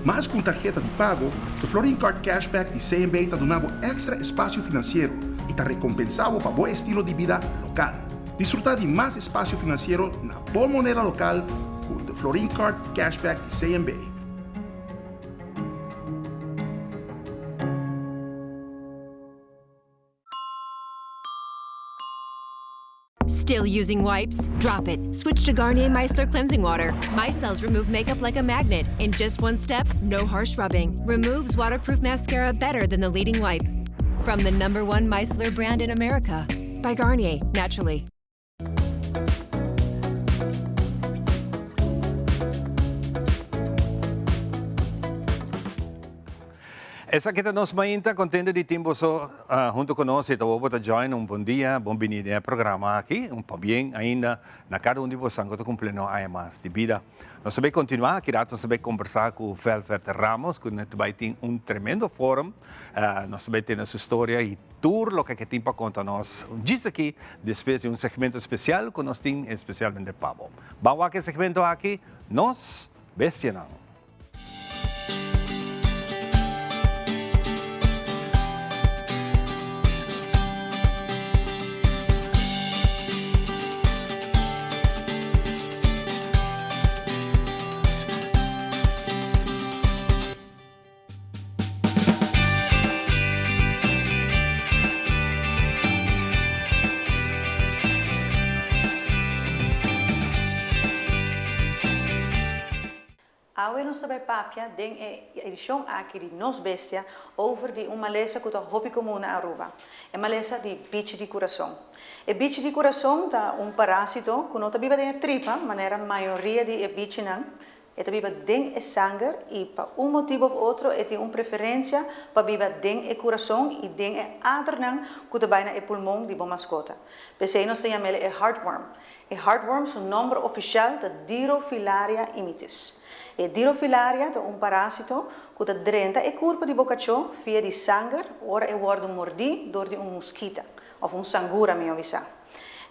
Mas com tarjeta de pago, the Florin Card Cashback de CMB te donava extra espaço financeiro e te recompensava para bom estilo de vida local. Disfrutar de mais espaço financeiro na boa moneda local com the Florin Card Cashback de CMB. Still using wipes? Drop it. Switch to Garnier Micellar Cleansing Water. Micelles remove makeup like a magnet. In just one step, no harsh rubbing. Removes waterproof mascara better than the leading wipe. From the #1 micellar brand in America. By Garnier, naturally. Essa aqui nos mainta, contente de ter você junto conosco, então vou join bom dia, bem-vindo ao programa aqui, bem ainda na cada de vocês que está cumprindo a mais de vida. Nós vamos continuar, aqui nós vamos conversar com o Velvet Ramos, que nós vai ter tremendo fórum, nós vamos ter nossa história e tudo o que tem para contar nós. Diz aqui, depois de segmento especial, que nós temos especialmente Pablo. Vamos a esse segmento aqui, nós bestionamos. Awe nos sabai papia den edição aqui de Nos Bestia over de malesa que está hobby comum na Aruba. É malesa de bicho de coração. E bicho de coração tá parásito que não tá viva dentro tripa, maneira maioria de bicho não. É tá viva dentro sangue e para motivo ou outro é tem preferência para viva dentro coração e dentro adro não que tá bem na pulmão de bom mascota. Pensei nós chama ele heartworm. E heartworm é o nome oficial da Dirofilaria imitis. E Dirofilaria é parásito que está dentro da curva de bocaccio via de sangue, ora é mordido door de mosquito, ou sangura, me avisa.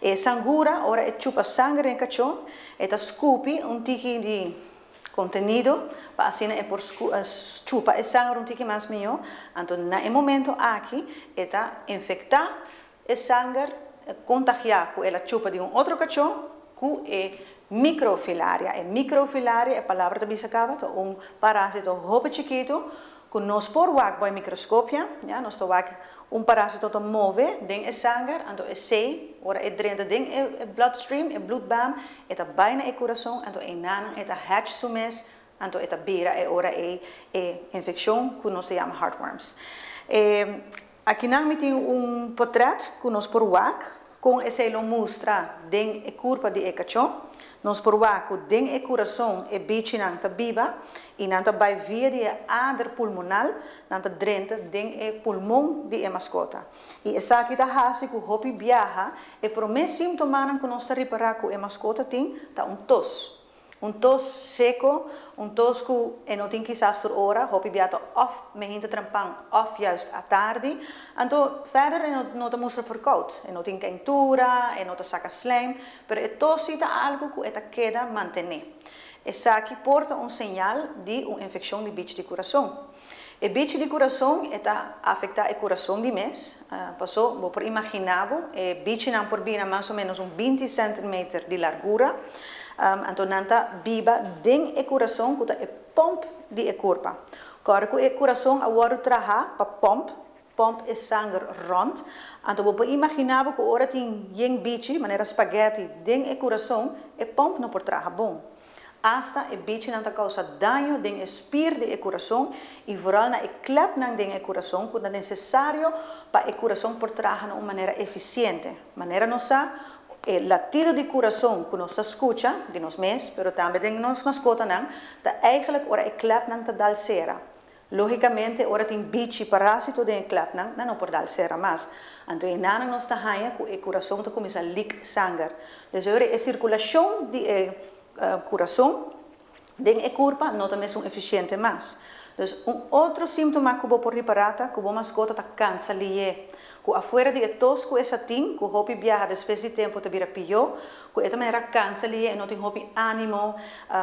E sangura, ora é chupa sangue em caccio, e está scoopy tiki de contenido, para assim é por chupa e sangue tiki mais melhor, então na momento aqui, está infectar e sangue, contagiar com ela chupa de outro caccio, que é microfilaria. E microfilaria é a palavra que se acaba, é parásito hope chiquito, que nós por wak by microscopia, ja, nós to wak parásito que move dentro do sangue, então é sei, ora é dentro do bloodstream, é bloedbaan, é tá bijna é coração, então é nana, é tá hatch sumes, então é tá beira, é ora é infecção que nós se chama heartworms. Aqui nós tem portrait que nós por wak, com esse lo mostra dentro da curva de ecachon. Nós provaco dentro do coração e bicho não está viva e não está vai via de ader pulmonal não está dentro do pulmão de mascota. E essa aqui está assim que o hopi viaja e por mais sintomas que nós reparar que a mascota tem tá tos. tos seco, tos que não tem quizás por hora, hopi biato of me hinta trampang of juist à tarde. Então, verder não te mostra verkoud, não tem quentura, não te saca slijm, pero tos cita algo que eta queda mantener. Essa aqui porta sinal de infecção de bicho de coração. O bicho de coração está afeta o coração de mês. Passou, vou por imaginável, o bicho não por bina mais ou menos 20 centímetros de largura. Então, nanta biba dentro do coração que é pomp de corpo. Quando o coração agora trabalha para pomp é sangue rond. Então, vou por imaginável que agora tem um bicho, maneira spaghetti, dentro do coração, e pomp não por trabalhar bom. Hasta o bicho não causa dano no espírito do coração e vooral na klep no coração que é necessário para o coração por trabalhar de uma maneira eficiente. Maneira nossa, o latido do coração que nós escuta de nós mesmos, mas também de nós mascotas, está eigenlijk ora o klep não está dal cera. Logicamente, ora tem bicho parásito de klep não por dal cera mais. Então, e nada nós está hanha que o coração está começa a leak sangue. Então, a circulação de coração dentro do corpo não também são eficiente mais. Então, outro síntoma que eu vou por reparar que a mascota está cansada de que afuera de tos que essa tem, que o hopi viaja depois de tempo te vira pior, que essa maneira cansada de não tem hopi ânimo,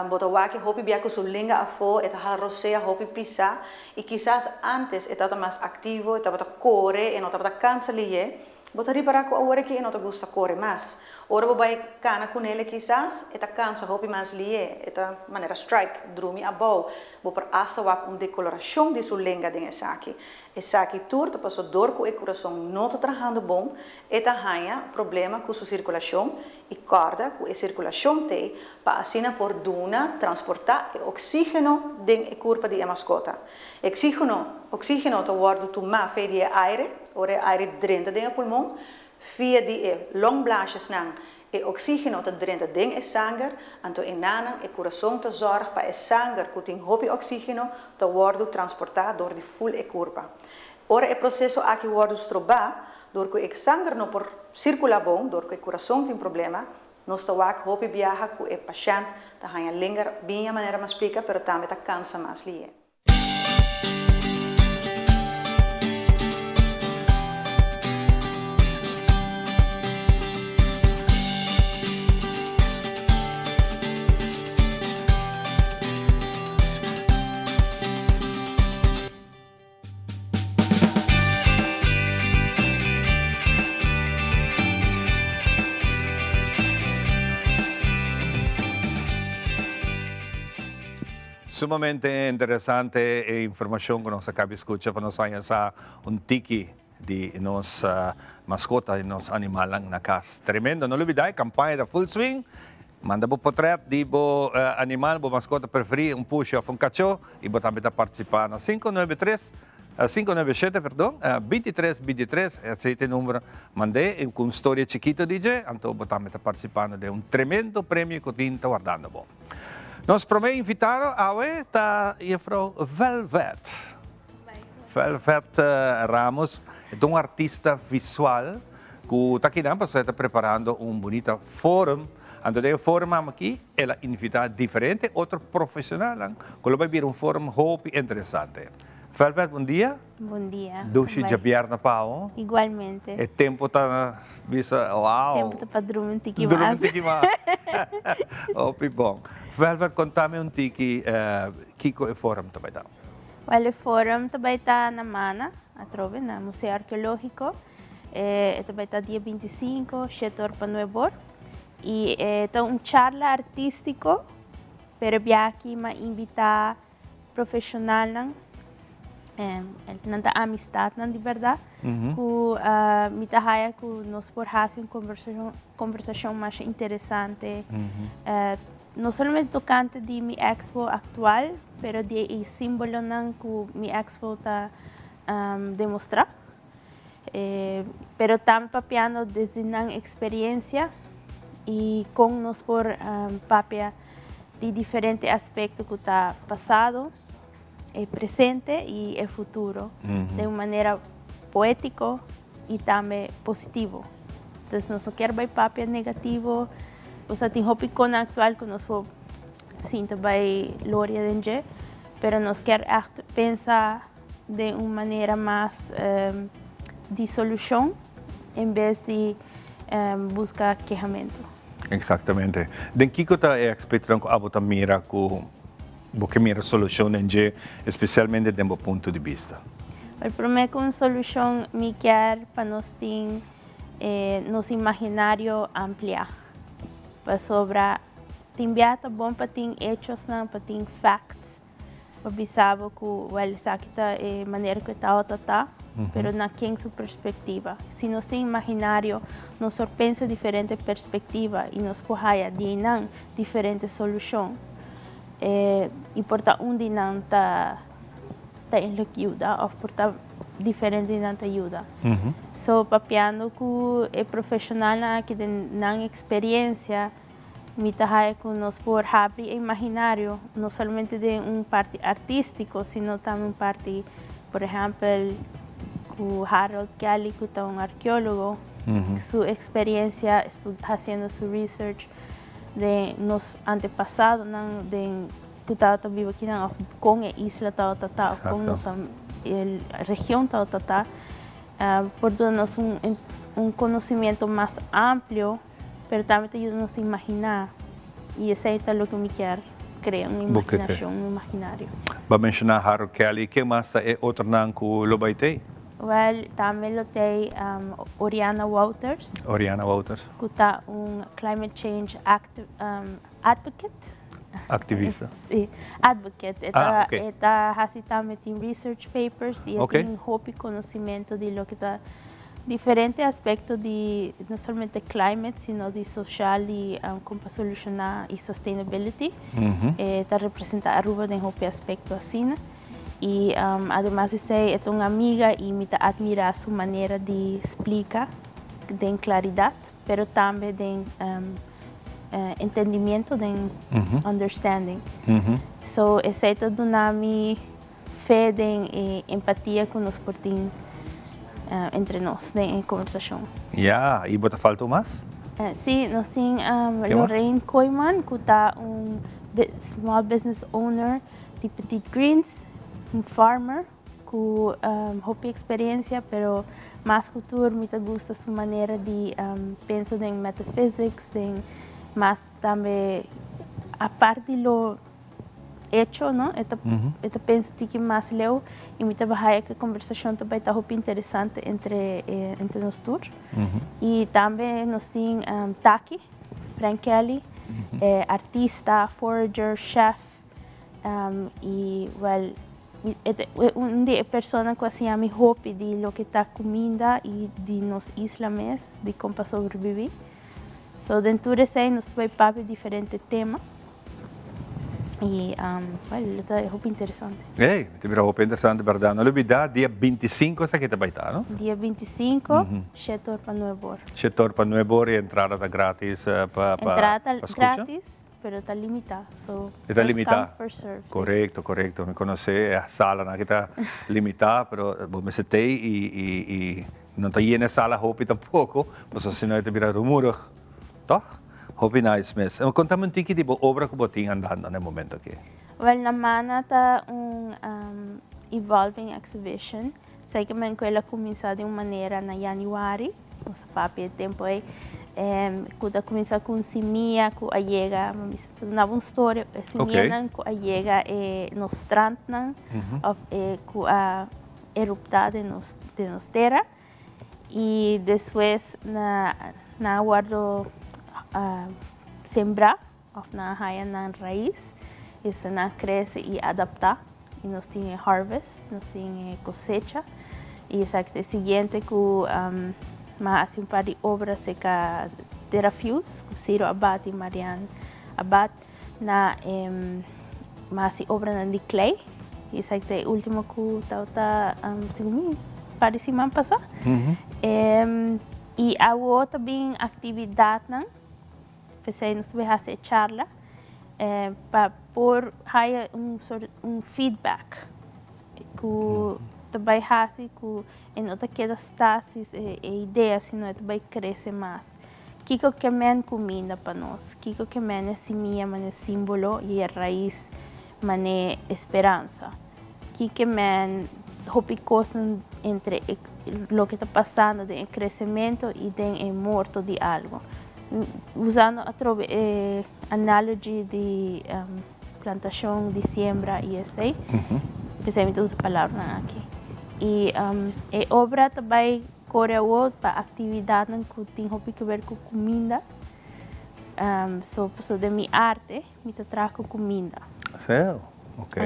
bota o que hopi viaja com sua língua afora, eta roceia hopi pisar e quizás antes estava mais ativo, estava correr e não estava cansada de bota reparar que agora que não te gusta correr mais. Ora vai cana com ele quizás, eta cansa hopi mais lie, eta maneira strike, drumi abau, vou por hasta wak decoloração de sua língua den essa aqui. Essa aqui turta passou dor com o coração não está trabalhando bom, eta hanha problema com sua circulação e corda com a circulação tem para assim por duna transportar o oxígeno den o corpo de mascota. Oxígeno to wordo tu ma ferie aire, ora aire dentro den pulmão. Via die longblaasjes nang e oxígeno te drinta ding e sangue, anto inanang e coração te zorg para e sangue que tem hopi oxígeno te wordo transportado door die full e corpo. Ora e processo aqui wordo stroba, door que e sangue não por circular bom, door que e coração tem problema, nós te wak hopi viaja que e paciente te hanha linger bem maneira mais pica, pero também te cansa mais lie. Sumamente interessante a informação que nós acabamos de escutar para nós conhecer tiki de nossa mascota e nosso animal na casa. Tremendo, não olvidar, a campanha da Full Swing. Manda o portrait de bo animal, bo mascota preferido, push of cachorro e bo também participar na 597, perdão, 2323, esse número, mandei com história chiquita DJ, então bo também participando de tremendo prêmio que tinha guardando bom. Nós promete invitar a Jeffrou Velvet. Velvet Ramos é um artista visual que está aqui está preparando bonito fórum. Então, o fórum aqui, ela invita diferente, outro profissional, que vai vir fórum hope interessante. Velvet, bom dia. Bom dia. Dushi de pierna pau. Igualmente. O tempo está visa, uau. O tempo está para dormir um tiki mais. Hope bom. Velvet, contame tiki, Kiko e fórum também tá. O fórum também está na Mana, a trove, no Museu Arqueológico. Também está dia 25, setor para Nuevo. E está charla artístico, pero aqui me invita profissional, nanta amistad de verdade, que me tahaya que nós por fazer uma conversação mais interessante, não somente tocante de minha expo atual, pero de símbolo que minha expo está demonstrar, pero também papiando desde a experiência e com nós por papia de diferentes aspectos que está passado, presente e futuro, de uma maneira poética e também positivo. Então, nós não queremos papia negativo, você tem roupa atual que nós vamos sin tabay gloria denje, pero nos quer echt pensar de uma maneira mais de solução em vez de buscar quejamento. Exatamente. Den kiko ta é expectando que abota mira com porque mira solução nenje, especialmente do ponto de vista. O primeiro com solução me quer para nós ter nos imaginário ampliar, para sobrar timbiata bom para ter hechos não, para ter facts, para pensar que o sakita é maneira que tá, pero na quem sua perspectiva. Se nós tem imaginário, nos pensa diferente perspectiva e nos pohaya de não diferente solução. E porta de não tá em ajuda, ou porta diferente não tá ajuda. So papiando que é profissional que não experiência, me tahaya que nos por abrir imaginário, não somente de parte artístico, sino também parte, por exemplo, o Harold Kelly, que é arqueólogo, sua experiência fazendo su research de nos antepassados, que estava vivo aqui com a isla com nossa região por darnos conhecimento mais amplo, pero também ajuda-nos a imaginar, e isso é o que me quer criar uma imaginação, imaginário. Para mencionar Harold Kelly, que mais é outro nome que o Lobaitei? Well, também tem Oriana Wouters. Oriana Wouters. Que está climate change advocate. Ativista. Advocate. Okay. Está fazendo também research papers e tem conhecimento de lo que está diferentes aspectos de não somente climate, sino de social e como para solucionar e sustainability. Está representa Aruba em um aspecto assim. E además é uma amiga e me admira sua maneira de explicar, de claridade, pero também de entendimento, de understanding. So esse é todo nome fé de empatia que nos portem entre nós, em conversação. E bota falta mais? Sim, nós temos Lorraine Koyman, que está small business owner de Petit Greens, farmer com experiência, pero mais cultura, me gusta sua maneira de pensar em metaphysics, mas também a parte do hecho, não? Eu penso que mais leu e me trabalha que a conversação também está muito interessante entre nós dois. E também nós temos Taki, Frank Kelly, artista, forager, chef e uma pessoa que assim a me hope de lo que está comida e de nos islames de como sobreviver. So dentro desse nós temos papel diferente tema e está muito interessante. Te vira muito interessante, verdade? Não olvidar dia 25 essa que tá vai estar, não? Dia 25, setor para Nuevo. Setor para Nuevo e entrada tá grátis para entrada grátis. Pero está limitado. So, está limitado. Correcto. Me conoce a sala, não que está limitada, pero me setei e não está llena a sala, hope tampouco, mas assim não é te virar rumor, tá? Hope nice, mas conta-me um tiki tipo obra que botinha andando no momento aqui. Well, na mana tá evolving exhibition. Sei que a escola começou de uma maneira na januário, nossa papi tempo aí. Quando começa com simia, com a chega, na uma história, simia com a chega no strand, com a erupção de nos terra e depois na guardo sembrar, na raia na raiz, isso na cresce e adaptar e nós temos harvest, nós temos cosecha e essa que é seguinte com mas assim par de obras que Terrafius, com Ciro Abad e Marianne Abad, na mas obra de clay, e essa que é a última que está segundo parece que passar. E a outra bem atividade não, pensei nós também fazer charla para por higher feedback que também assim que em outra queda stasis e ideia se não também cresce mais Kiko que men comida para nós. Kiko que men é semilla, mané símbolo e a raiz, mané esperança. Kiko que men hopi coisas entre lo que está passando de crescimento e de morto de algo. Usando a analogy de plantação, de siembra e assim, precisamente usa a palavra aqui. E a obra também corre para atividade que tem a ver com comida. So de minha arte, me trago comida. Sério? Ok.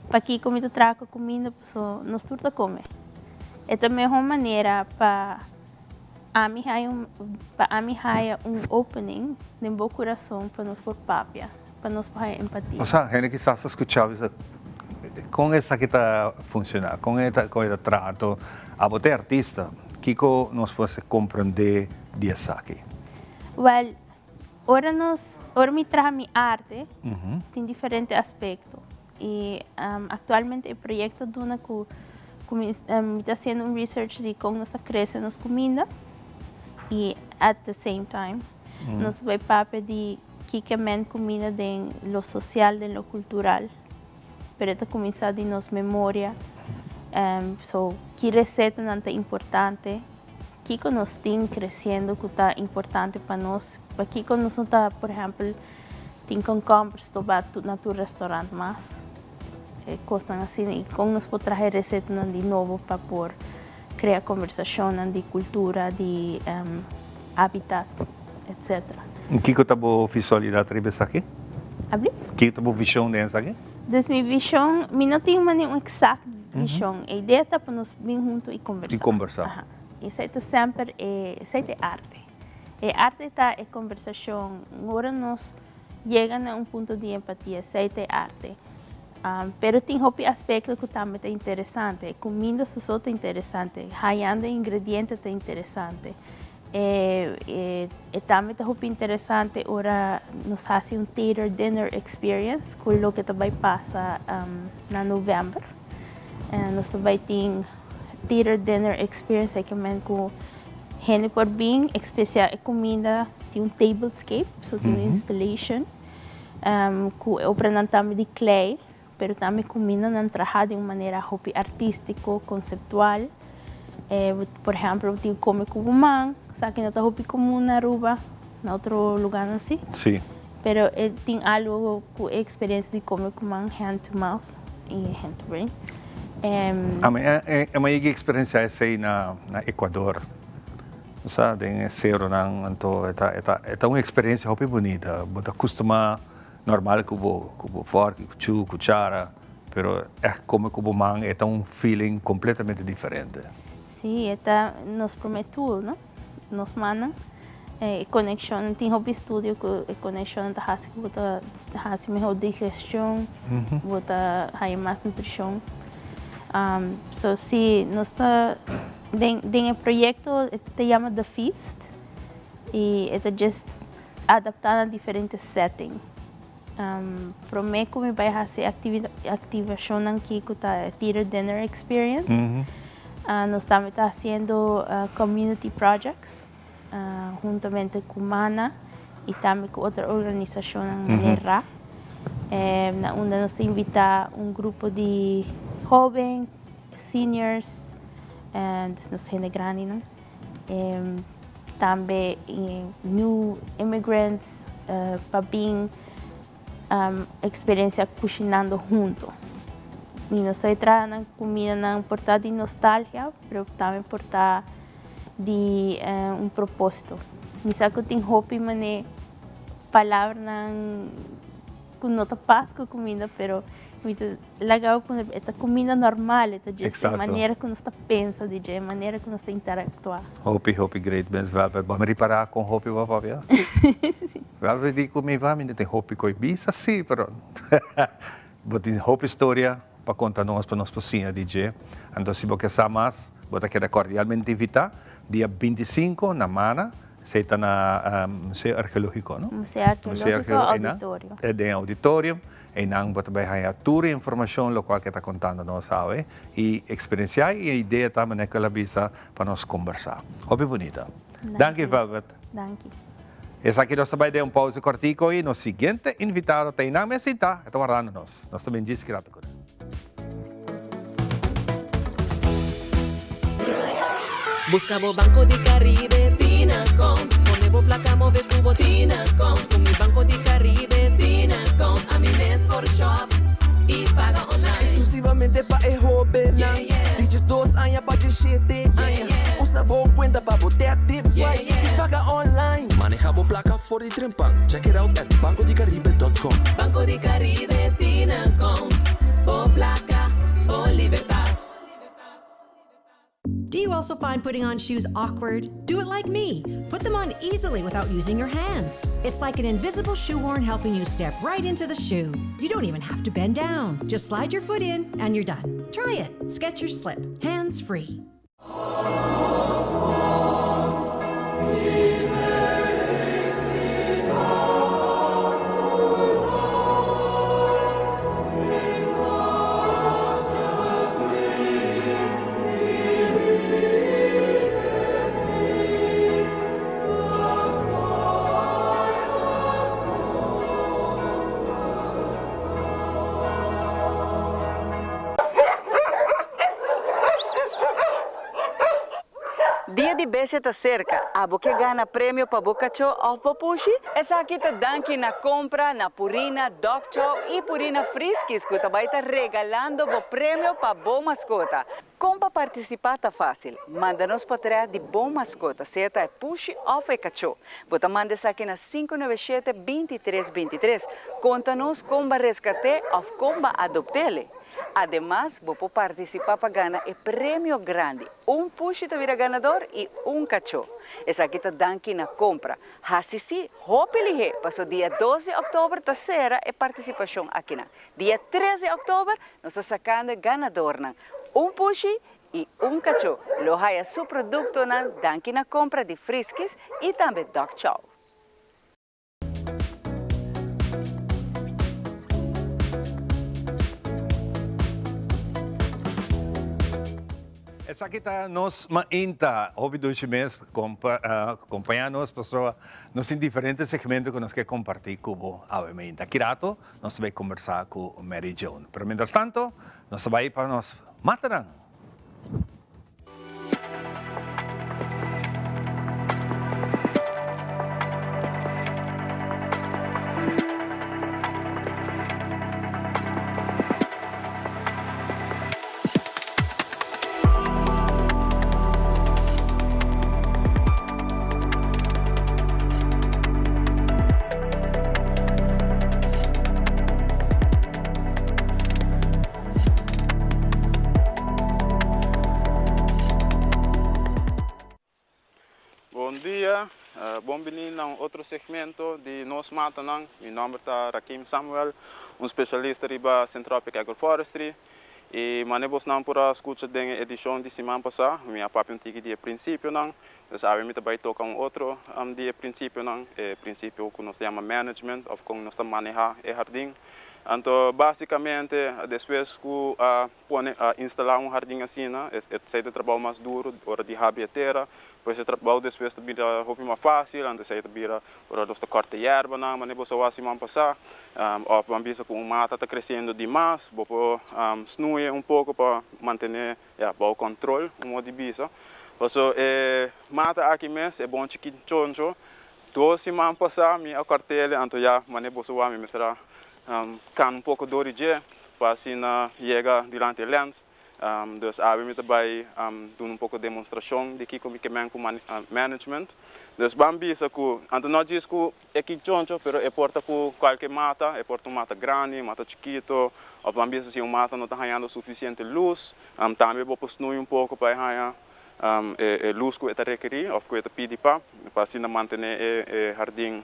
Para aqui, como eu trago comida, nós tudo comer. É a melhor maneira para a mim opening no meu coração para nós por papia, para nós por empatia. O sea, gente que está escuchando, com essa que está funcionando, com esse trato, a você artista, Kiko nós pode compreender disso aqui? Well, ora me traz minha arte, tem diferentes aspectos. E atualmente o projeto do está fazendo um research de como nós crescemos comida e at the same time nós vai papel de que men comida de lo social, de lo cultural, pero está começar de nos memória, que receita não é importante, que nós tem crescendo que está importante para nós, porque nós não está, por exemplo, tem cucumbers na tu restaurante mais coisas assim, e como nós podemos trazer receitas de novo para criar conversação de cultura, de habitat, etc. Que está boa visualidade dessa aqui? Abri? Que está boa visão dessa aqui? Desde minha visão, eu não tenho uma exata visão. A ideia é para nós vir juntos e conversar. E conversar. Isso é sempre arte. A arte está em conversação. Agora nós chegamos a ponto de empatia. Isso é arte. Pero tem outro aspecto que também é interessante. A comida só é interessante. Hallando ingredientes é interessante. Também é interessante ora nós fazemos theater dinner experience, com o que também passa na novembro. Nós também temos theater dinner experience que com gente por bem, especial a comida, tem tablescape, tem uma installation, com obra também de clay. Pero também comida não trabalha de uma maneira artística, conceptual. Por exemplo, eu como cubumã, sabe que não está como na Aruba, em outro lugar assim. Sim. Pero tem algo com a experiência de comer cubumã hand to mouth e hand to brain. A minha experiência é essa aí na Equador. Sabe, em zero não, então é uma experiência muito bonita. Você acostuma normal que o fork, com cuchara, pero como cubumã é um feeling completamente diferente. Sim, nos prometeu, não? Nos mandam conexão, tem um estúdio que conexão está fazendo melhor digestão, está mais nutrição. So sim, nós está tem um projeto que se chama The Feast e é just adaptado a diferentes settings. Prometo que vai fazer ativação aqui com a Theater Dinner Experience. Nós também estamos fazendo community projects, juntamente com Mana e também com outra organização na RA, onde nós invitamos grupo de jovens, seniors, nós gente grande, não? Também new immigrants, para bem experiência cozinhando junto. E nós traz na comida não portar de nostalgia, mas também portar de propósito. Não sei que tem hobby, mas palavra não que não te passa com comida, mas muito legal quando é comida normal, é a maneira que nós pensa, a maneira que nós interactuar. Hobby great, mas vamos reparar com hobby vai fazer. Vamos dizer que me vai, me tem hobby com bisa, sim, pero tem hobby história para contar nós para nós cozinha, DJ. Então se você sabe mais, você quer cordialmente invitar dia 25 na Mana. Você está na Museu Arqueológico, não? Museu Arqueológico Auditório. É de auditório. E não você vai ganhar toda a informação local que está contando nós, sabe? E experienciar e a ideia também é que ela visa para nós conversar. Hobby bonita. Danke, Velvet. Danke. Essa aqui nós também deu pausa cortico e no seguinte invitado tem na mesita, estou guardando-nos. Nós também disse que era tudo. Buscamos Banco de Caribe, Tinacom. Ponemos placa, move cubo, Tinacom. Tu mi Banco de Caribe, Tinacom. A mi mes por shop e paga online. Exclusivamente para el joven. Dices 2 años para 17 años. Usa boa cuenta para botar tips y paga online. Manejamos placa for the Trimpan. Check it out at bancodecaribe.com. Banco de Caribe, Tinacom. Por placa, por libertad. Do you also find putting on shoes awkward? Do it like me. Put them on easily without using your hands. It's like an invisible shoehorn helping you step right into the shoe. You don't even have to bend down. Just slide your foot in and you're done. Try it. Skechers Slip. Hands free. Dia de Bécia está cerca. A boca gana prêmio para Bocacho ou Popushi. Essa aqui está dando na compra na Purina, Doccho e Purina Friskis, que também está regalando o prêmio para Boa Mascota. Como para participar está fácil. Manda-nos para trás de Boa Mascota, seja é Pushi ou é Cacho. Bota manda essa aqui na 597-2323. Conta-nos como resgatar ou como adoptá-lo. Además, vou participar para ganhar o prêmio grande. Pushi te vira ganador e cachorro. Essa aqui está dando na compra. Hasisi, hopelihe, passou dia 12 de outubro, terceira é participação aqui. Dia 13 de outubro, nós estamos sacando ganador. Pushi e cachorro. Lohaya seu produto dando na compra de Friskis e também Dog Chow. Essa aqui está nos mainta, hobby do mês, acompanhar-nos, pessoal, nos diferentes segmentos que nós queremos compartilhar com a mainta. Kirato, nós vamos conversar com Mary Joan. Pero, mientras tanto, nós vamos para nos matarão. Bem-vindo a outro segmento de Nos Matanang. Meu nome é Rakim Samuel, especialista em Centropic Agroforestry. E manebos não por escutar da edição de semana passada, minha papi de princípio não. Então, a gente vai tocar outro de princípio não, princípio que nós chamamos management, ou como nós manejamos o jardim. Então, basicamente, depois que instalar jardim assim, é o trabalho mais duro, hora de rabia terra. Pois o trabalho depois vira muito mais fácil, então você vira para nós cortar erva, mas não pode assim passar. Ou vamos ver que mata está crescendo demais, vou snuir pouco para manter o controle, modo de bisa. Pois mata aqui mesmo é bom chiquinho choncho. 2 semanas passar, minha cartela, então já maneiro só me será can pouco de origem, para assim chegar diante lens. Dus a gente vai doen pouco de demonstração de como que é management. Dus bambisa que, então não diz que é que choncho, pero é porta que qualquer mata, é porta mata grande, mata chiquito, ou bambisa se mata não está ganhando suficiente luz, também vou postar pouco para ganhar luz que está requerir, ou que está pedir para assim manter o jardim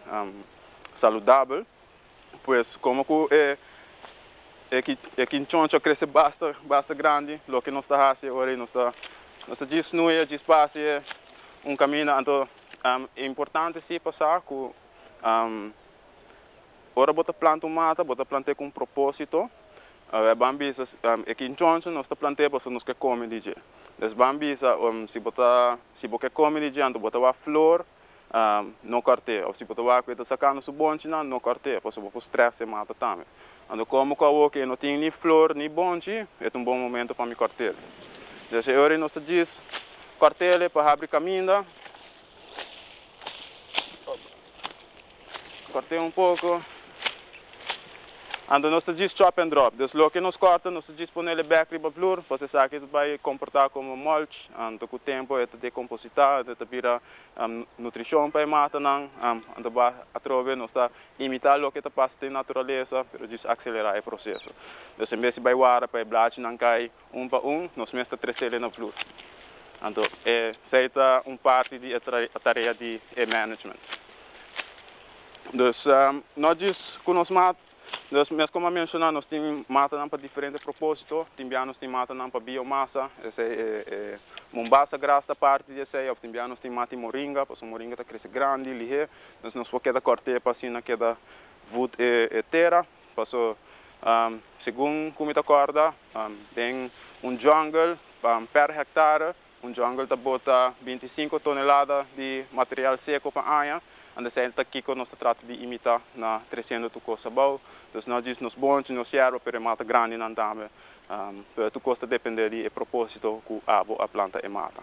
saudável. Pois como que é que choncho cresce bastante grande, lo que nós está fazendo agora nós está desnuia, despacio, caminho, então é importante se passar que ora bota planta mata, bota planta com propósito, bambisa é que choncho nós está plantando para nós que come DJ, das bambisa se bota come DJ, então bota a flor, no corte. Ou se você vai com sacando o bonde, não corte, porque o stress mata também. Quando como eu que não tem nem flor, nem bonde, é bom momento para me cortar. Então, agora nós diz cortar para abrir caminho. Cortei pouco. Então, nós diz chop and drop. Então, o que nós corta, nós diz pôr ele back para flor, você sabe que vai comportar como mulch. Então, com o tempo, é decompositar, é vira nutrição para mata, então, a trove, nós está imitar o que está passando na natureza, mas diz acelerar o processo. Então, em vez de vai guardar para blade não cai para nós mesmo trazemos na flor. Então, essa é parte da tarefa de management. Então, nós diz que nós mata. Então, mesmo como eu mencionei, nós temos mata para diferentes propósitos. Temos mata para biomassa, Mombasa grasta parte disso aí. Temos mata em moringa, porque a moringa está crescendo grande, lihe. Nós podemos cortar para assim que da wood e terra. Segundo como está corda, tem jungle per hectare. Jungle está bota 25 toneladas de material seco para a área. Anda certo aqui que nós tratamos de imitar na 300 tu costa bom. Então nós diz nos bons, nos fierro para mata grande não também. Tu costa depender de propósito que a planta é mata.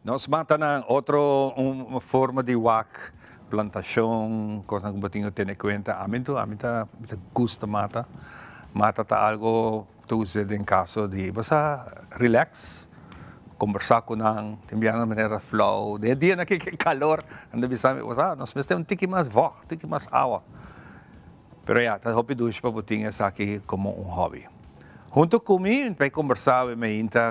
Nós matamos outra forma de plantação, coisa que você tem em conta. A mim gusta mata. Mata tá algo que você em caso de você relax, conversar com ele, também de maneira flow. De dia naquele calor, anda bisa, nós temos tiki mais voz, tiki mais água. Pero tá hobby dos para botar isso aqui como hobby. Junto comigo, vai conversar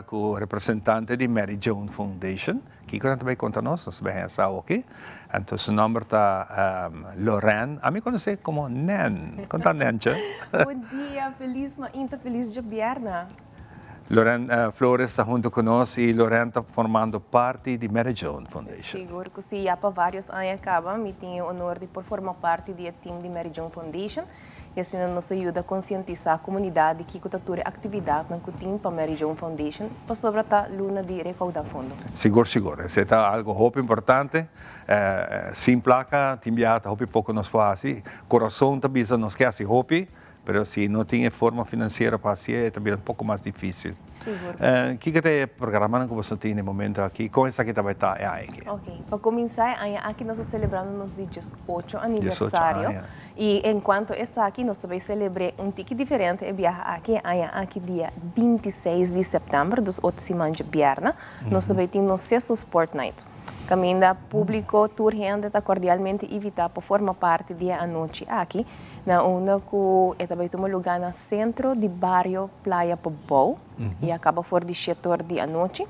com o representante da Mary Joan Foundation, que também conta-nos, nós vamos estar aqui. Então, o nome está Lorraine, a mim conhece como Nen. Conta Nen, tchau. Bom dia, feliz de Bierna. Lorraine Flores está junto conosco e Lorraine está formando parte da Mary Joan Foundation. Seguro que sim, há para vários anos acaba, me tenho o honor de formar parte do time da Mary Joan Foundation. E assim nos ajuda a conscientizar a comunidade que está tendo atividade na Coutinho para a Mary Joan Foundation para sobre a luna de recaudar fundo. Seguro. Isso é algo muito importante. Sem placa, timbiata, muito pouco nos faz. Coração também nos quer assim, mas se não tem forma financeira para fazer, é também um pouco mais difícil. Seguro. Que é o programa que você tem no momento aqui? Com essa que vai estar aqui? Ok. Para começar, aqui nós estamos celebrando nosso 18 aniversário. E enquanto está aqui, nós também celebramos um tique diferente. Aqui dia 26 de setembro, dos 8 semanas de Bierna, nós também temos o sexto Sport Night. Caminda público, tour gente está cordialmente invitado para formar parte da noite aqui. Na onda que também toma lugar no centro de bairro Praia Pobou e acaba fora de 7 horas da noite.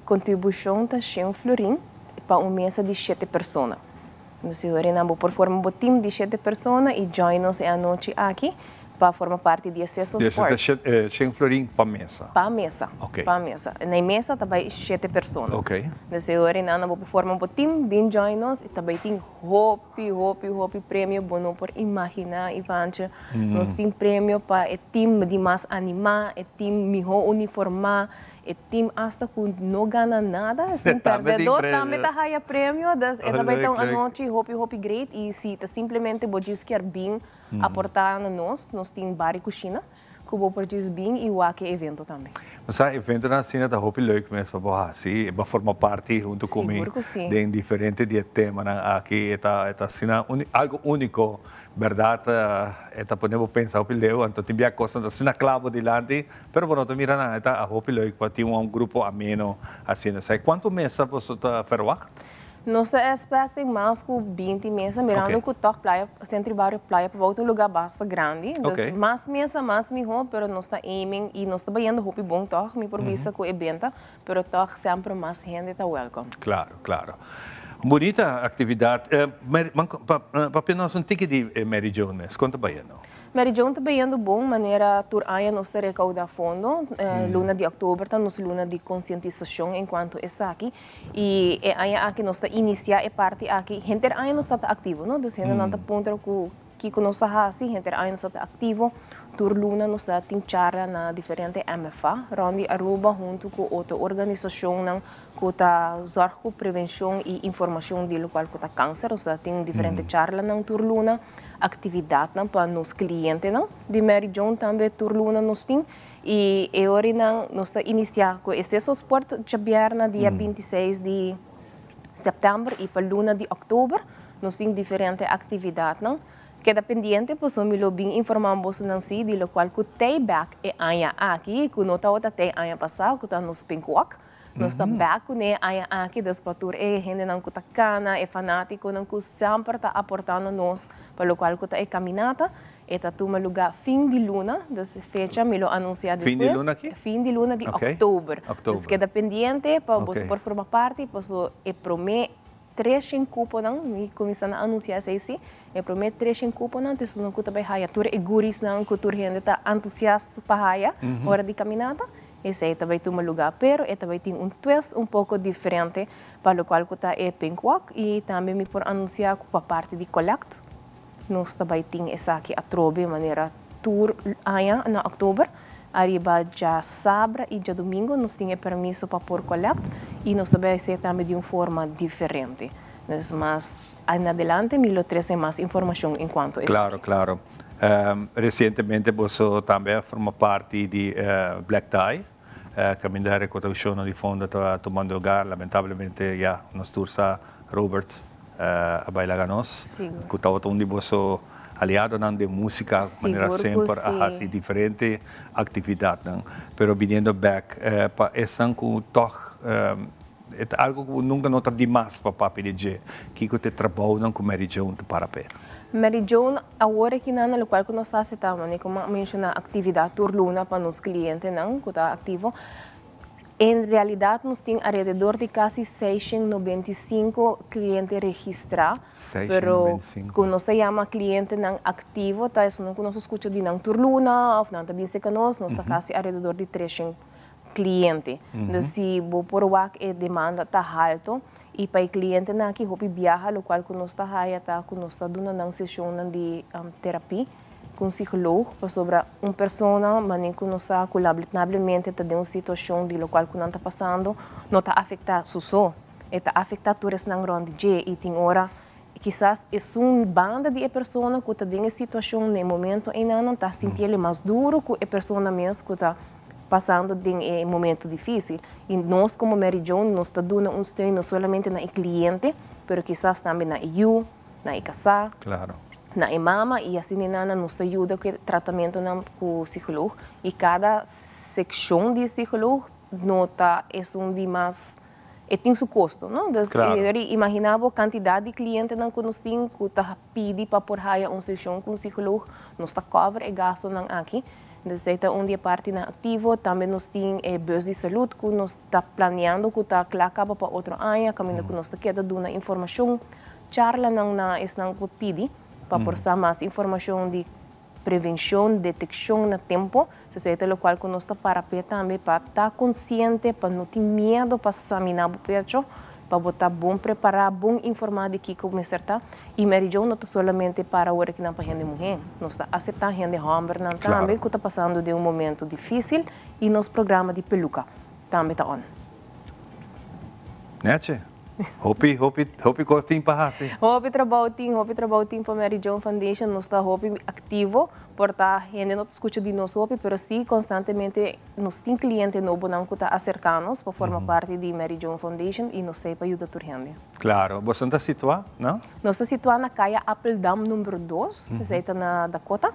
Contribuição está cheio florim para uma mesa de 7 pessoas. Nós vamos por formar um time de 7 pessoas e join-nos à noite aqui para formar parte de acesso ao esporte. Cheio florim para a mesa? Para a mesa. Okay. Para a mesa. Na mesa também 7 pessoas. Ok. Nós vamos formar um time, bem join-nos e também tem hopi prêmio bom por imaginar e vancha. Nós temos prêmio para o time de mais animar, o time melhor uniformar, o time hasta que não ganha nada, é um perdedor, também está prêmio, e também tem a noite hopi great e se simplesmente você quer bem aportar a nós temos bar e cozinha, que vou produzir bem e o evento também. Mas o evento na cena da hopi leuk mesmo para assim, para formar parte junto comigo de diferente de tema aqui está cena algo único. Verdade, podemos pensar que leu, então tem a coisa da cena clavo delante, mas por outro mira na a hopi leuk para ter grupo ameno assim, não sei quanto mesa você está ferwak? Nós expectamos mais que 20 mesas, mirando que o toque praia, centro bairro praia, para um lugar bastante grande. Okay. Mais mesa, mais melhor, mas nós estamos aiming e nós estamos indo hopi bom toque, me por vista que o evento, mas toque sempre mais gente está welcome. Claro. Bonita atividade. Papi, nós um ticket de Mary Jo, mas conta bem, não? Mary Jo está bem bom, maneira tur aia nós está recaudar fundo, luna de outubro, tá nos luna de conscientização enquanto está aqui e aia aqui nós está iniciar e parte aqui, gente aia nós está ativo, não? Então gente não está ponto que nós está assim, gente aia nós está ativo, tur luna nós está tinchara na diferente MFA, Rondi Aruba junto com outra organização não que está zorgo prevenção e informação de local que está câncer, nós está tem diferente charla não tur luna atividade para nos clientes de Mary Jo também turluna nos tem e agora nós está iniciar com esse suporte já na dia 26 de setembro e para luna de outubro nós tem diferentes atividades não que dependente posso me lo bem informar você não se de local que tem back e aia aqui que nota outra tem aia passar que está nos pinkwalk nós está back né aia aqui das patur gente não que tá cana é fanático não que sempre está aportando nós para o qual que tá caminhada e tá toma lugar fim de luna dessa fecha me lo anunciar depois fim de luna aqui fim de luna de outubro então que dependente para você por formar parte posso e promet 3 cupom não me começando a anunciar assim e promet 3 cupom não isso não custa bem haia tur e guris não que tur gente tá entusiasta para haia hora de caminhada. Esse aí também tem um lugar, pero também tem um twist um pouco diferente para o qual está é Pinkwalk e também me por anunciar para a parte de collect. Nós também tem essa aqui a trobe maneira tour aia na outubro, arriba já sábado e já domingo nós temos permisso para por collect e nós também ser também de uma forma diferente. Mas em adelante me lo traz mais informação enquanto claro, claro. Recentemente você também forma parte de Black Tie, caminhar com o show de fundo está tomando lugar, lamentavelmente já nós tursa Robert a bailar nós, que está onde você aliado de música, maneira sempre assim diferente atividade, pero vindo back para esse que toch é algo que nunca nota demais para papi de que te trabalha com Mary Jo para pé. Mary Jo, agora que no local que nós estamos, como mencionar, atividade turluna para os clientes que está ativo. Em realidade, nós temos alrededor de quase 695 clientes registrados. Pero quando nós chamamos cliente não ativo, tá isso não que nós escuta de não turluna, ou não também se conosco, nós está quase alrededor de 300 clientes. Então, se por o a demanda está alto, e para o cliente que hopi viaja, o qual nós está aí, tá nós está dando uma sessão de terapia com um psicólogo sobre uma pessoa, mas que nós está lamentablemente está uma situação de lo qual não está passando, não está afetando só, está afetando todos na grande e tem hora quizás é uma banda de pessoas que está em situação no momento e não está sentindo mais duro que a pessoa mesmo que está passando de um momento difícil. E nós, como Mary Jo, nós estamos dando um apoio não somente na cliente, mas quizás também na EU, na casa, na mama, e assim nós nos ajuda com o tratamento com o psicólogo. E cada secção de psicólogo nota é de mais tem seu custo, não? Então, imaginava a quantidade de clientes que nós temos que pedem para por raia uma sessão com o psicólogo, nós cobre e gasto aqui. Então, onde a parte na ativo, também nós temos bus de saúde, que nós está planeando, que está claro para outro ano, caminho que nós está dando informação, charla na que pede, para postar mais informação de prevenção, detecção no tempo, seja o qual que nós está para também para estar consciente, para não ter medo, para examinar o pecho, para botar bom preparar, bom informar de que começar tá. E Mary Jo não está somente para o que não para gente mulher, nós está aceitando gente homem também que está passando de um momento difícil e nosso programa de peluca também está on. Né? Hopi cortinho para assim. Hopi trabalho para Mary Jo Foundation, nós está ativo, portar gente não escuta de nós hopi, pero sim constantemente nós tem cliente novo não que está acercando-nos para formar parte de Mary Jo Foundation e nós sempre ajuda a gente. Claro, você está situado, não? Nós está situado na caia Apple Dam número 2, está na Dakota.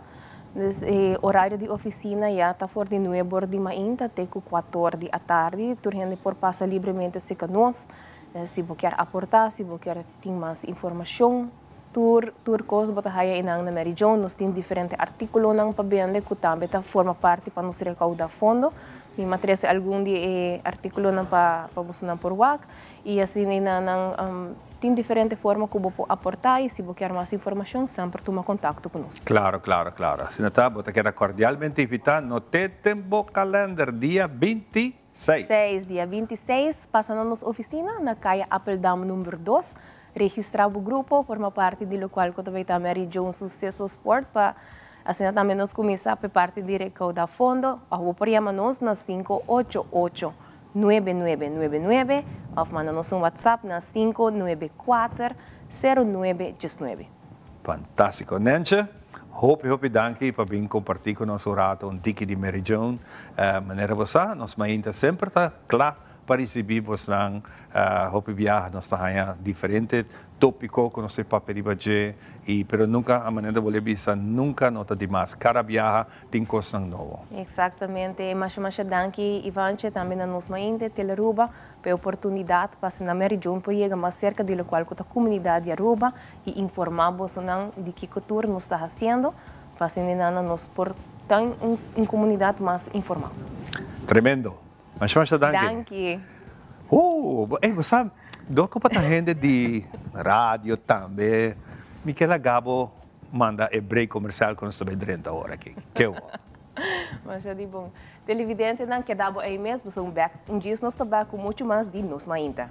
Horário de oficina já está for de 9 de manhã até 4 da tarde, a gente por passar livremente se conosco. Se você quer aportar, se você quer ter mais informação, tour coisa bota aí na Mary Jo, nós temos diferentes artículos para vender que também forma parte para nos recaudar fundo. e matriz algum de artículo na para buscar por WAC e assim tem diferente forma como pode aportar e se você quer mais informação sempre toma contato conosco. Claro. Senata, você quer cordialmente invitar no tempo calendar dia 26. Dia 26, passa na nossa oficina na calle Appeldam número 2. Registrar o grupo, forma parte do qual que também está Mary Jones Sucesso Sport para assim também nos começar a parte de recaudar fundo. Ou podemos na 588-9999 ou manda-nos WhatsApp na 594-0919. Fantástico. Nancy, hope danke para vir compartilhar com nosso rato um dica de Mary Jones. Maneira você, nós ainda sempre está claro para receber você hope viajar nós está diferente tópico que nós para peribaje e pero nunca a maneira de vista nunca nota demais. Cada viaja tem coisa nova. Exatamente. Mas danke Ivanche também na nossa ainda Teleruba pela oportunidade para na Mary Jones para chegar mais cerca de qual que a comunidade de Aruba e informar você de que cultura nós está fazendo, fazendo nos por ter uma comunidade mais informal. Tremendo. Mas danke. Você sabe, do que para gente de rádio também, Miquela Gabo manda break comercial com nós sobre 30 horas aqui. Que bom. Mas é de bom. Televidente não quer dar aí mesmo, um dia nós estamos com muito mais de nós ainda.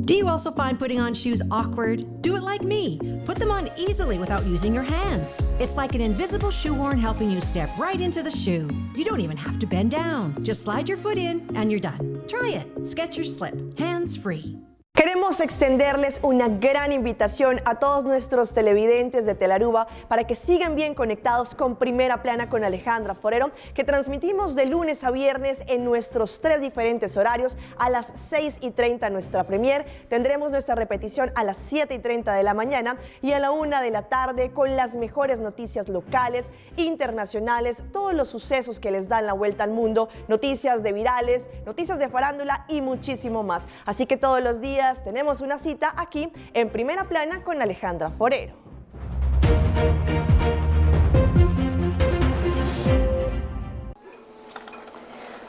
Do you also find putting on shoes awkward? Do it like me. Put them on easily without using your hands. It's like an invisible shoehorn helping you step right into the shoe. You don't even have to bend down. Just slide your foot in and you're done. Try it. Skechers Slip. Hands-free. Queremos extenderles una gran invitación a todos nuestros televidentes de Telaruba para que sigan bien conectados con Primera Plana con Alejandra Forero, que transmitimos de lunes a viernes en nuestros 3 diferentes horarios. A las 6:30 nuestra premier, tendremos nuestra repetición a las 7:30 de la mañana y a la 1 de la tarde con las mejores noticias locales, internacionales, todos los sucesos que les dan la vuelta al mundo, noticias de virales, noticias de farándula y muchísimo más. Así que todos los días tenemos una cita aquí en Primera Plana con Alejandra Forero.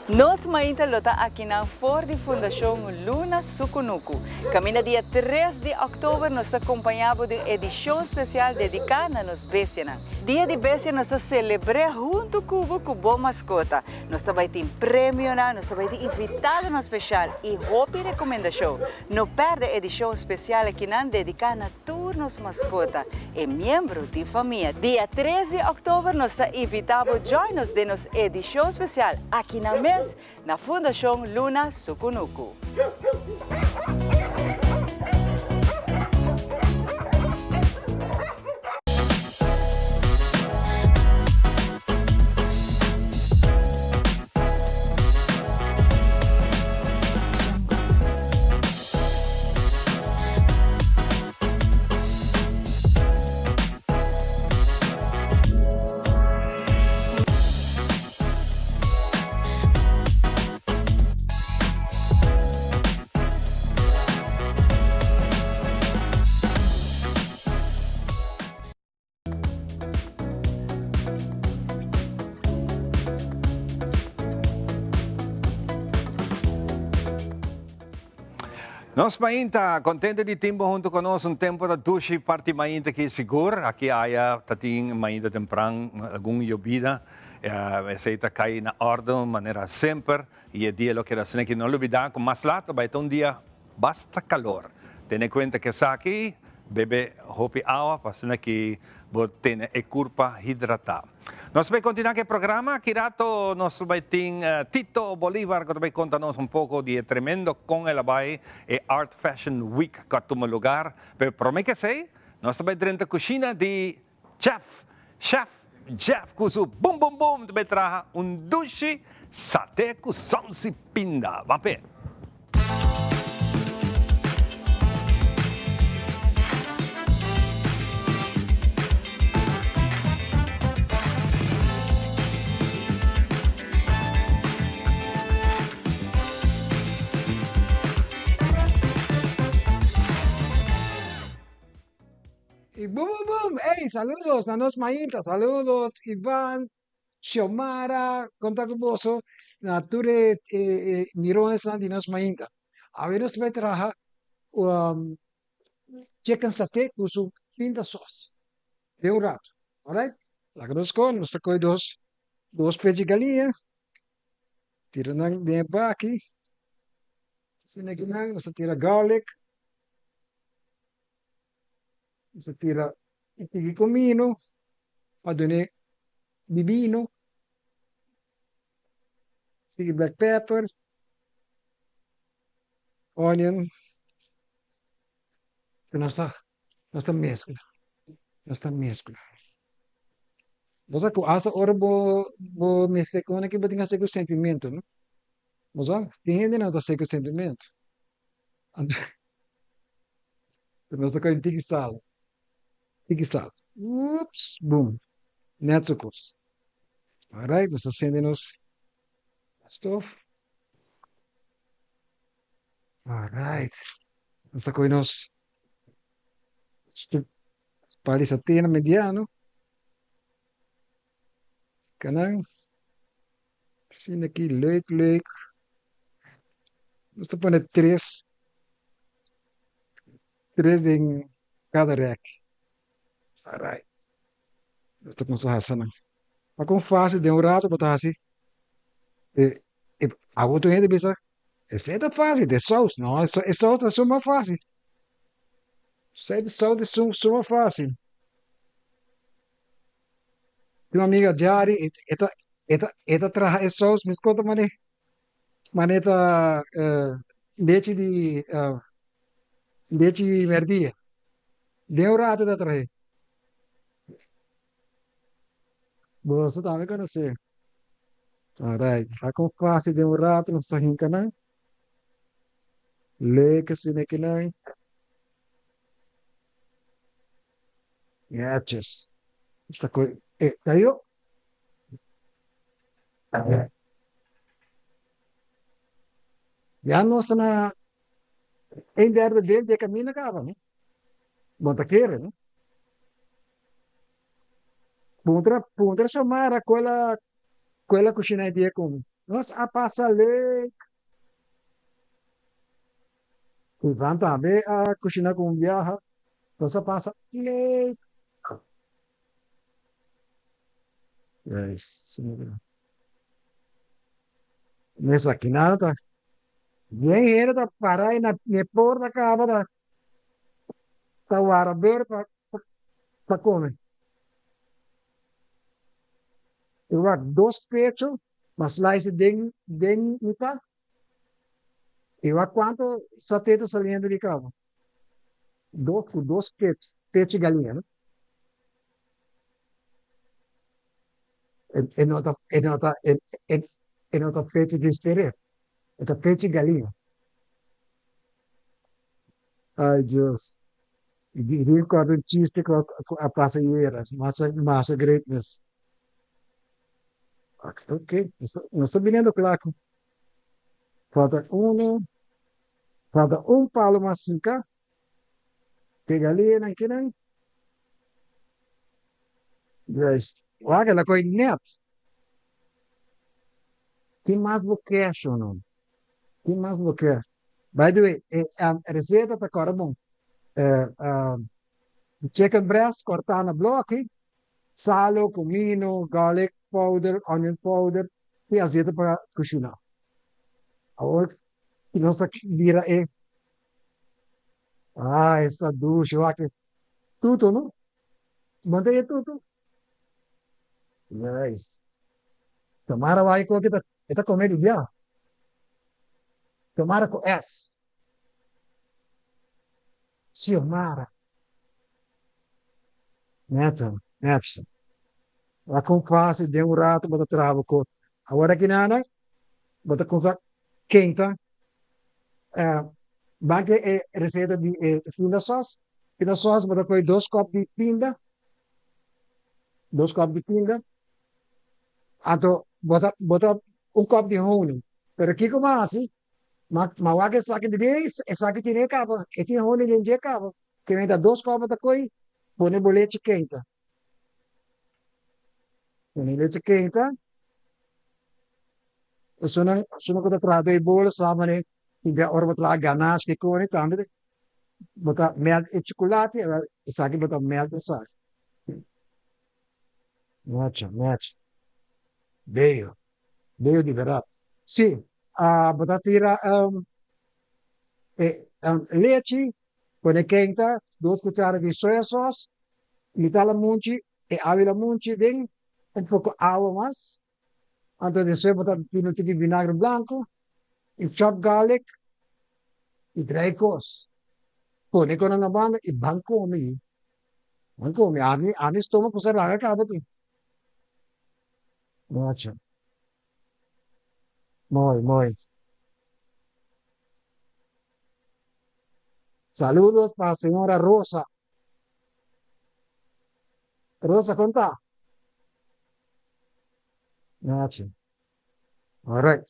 Nós ainda lota aqui na For de Fundação Luna Sukunuku. Camina dia 3 de outubro, nós acompanhamos de edição especial dedicada a nos Bessianan. Dia de Bessia nós celebramos junto com o Boa Mascota. Nós também tem prêmio, nós também tem invitado no especial e hope recomendação. Não perde a edição especial aqui na dedicada a turnos mascota e membro de família. Dia 13 de outubro nós invitamos join-nos de nos edição especial aqui na mesa na Fundação Luna Sukunuku. Nós mainta, contente de tempo junto conosco, tempo da duche, parte mainta que seguro, aqui há tating mainta temprano, alguma llovida, aceita cair na ordem, maneira sempre, e é dia que assim que não olvidar, com mais lata, vai ter dia basta calor. Tenha conta que aqui, bebe hopi água, para que você tenha a curva hidratada. Nós vamos continuar com o programa. Aqui rato nós vamos ter Tito Bolívar, que vai contar-nos pouco de tremendo com ele vai e Art Fashion Week que toma lugar. Mas prometo que sei, nós vamos ter a cozinha de Chef Jeff Kusu, bum bum bum, vai trazer duche satay com sonsi pinda. Vamos ver. E bum bum bum! Hey, saludos, Nanos Mainta, saludos, Iván, Xiomara, Contacuboso, Nature, Mirones, Dinos Mainta. A ver, nos vai trabajar, chicken satay com su pinta sauce. De um rato, alright? Lá que nós comemos, nós tacamos dois pés de galinha, tira na aqui, assim aqui nós tira garlic, nós tira iti comino, padone bibino, iti black pepper, onion, e nós mescla, nós mescla. Mosa ko asa ora bo mescla ko na que bating sa ko sentimento, no? Mosa, tingin din na to sa ko sentimento. Nós tocamos tiki-sal. Tiki-sal. Oops, boom. Net zo kost. Alright, nós acendemos stove. Alright. Nós tocamos palisatina mediano. Kanang. Assim aqui, leuk. Nós tocamos três em cada rack. Alright. Nós tocamos essa não. Mas com fácil, de um rato, botar assim. A outra gente pensa, esse é fácil, de sauce. Não, é sauce é suma fácil. Sai de sauce é suma fácil. Tem uma amiga Jari, ela trabalha em sauce, mas conta maneta leite de verdia. De um rato da trabalhar. Você também conhece. Alright, ako fácil de um rato, não está rindo, não? Lê que se que não. Yes. Esta coisa. Caiu? Já não está na. Em derde dele, de caminho acaba, né? Bota querer, né? Puntra chamar aquela coxinha de como. Nós a passa lei. Ivan também a coxinha com viaja. Nós a passa lei. Yes. Nessa aqui nada. Bem era da parar na porta acaba da tawara ver para comer. Eu vou dois pechos, mas slice den ita. Eu a quanto sateta saliendo de cabo. Dois pechos, pecho de galinha, né? E nota pecho de esperet. É pecho de galinha. Ai, Deus. Rio quando o chiste com a passageira. Massa greatness. Ok. Nós estamos vendo claro. Falta palo mais cinco. Que galinha não querem. Yes. Olha, ela coi net. Que mais bloqueia, não? Que mais bloqueia? By the way, a receita está agora bom. Chicken breast, cortar na bloco, salo, comino, garlic powder, onion powder, e azeite para cozinhar. Agora, e nós aqui vira esta ducha, eu acho tudo, não? Mantém tudo. Yes. Tomara vai com que está comendo já. Tomara com S. Xiomara. Neto. A com fácil de um rato, bota trava com. Agora que nada, bota com quenta. Banque é receita de pinda sauce. Pinda sauce, bota com 2 copos de pinda. 2 copos de pinda. Ato, bota copo de honey. Pero aqui como assim, mawag sa akin din, sa akin tinay ka ba? Ito yung honey din ka ba? Kaya may 2 copos da koi, pone leche quente. Pone leche quente. Sono cosa tra dei bol samane tiga or batla ganache che con tambe bota mel e cioccolati e sa che bota mel e sa. Matcha. Bello. Bello di verdad. Sì, bota tira leche, pone quente, 2 cucharadas de soya sauce, mitad la munchi e avi la munchi den un poco agua más. Antes después botar un de vinagre blanco, y chopped garlic, y dry cos. Pone con una banda y van come. Van come. Ani stomaco sa laga ka ti. Mucho. Muy. Saludos para la señora Rosa. Rosa, conta. Mucho. All right.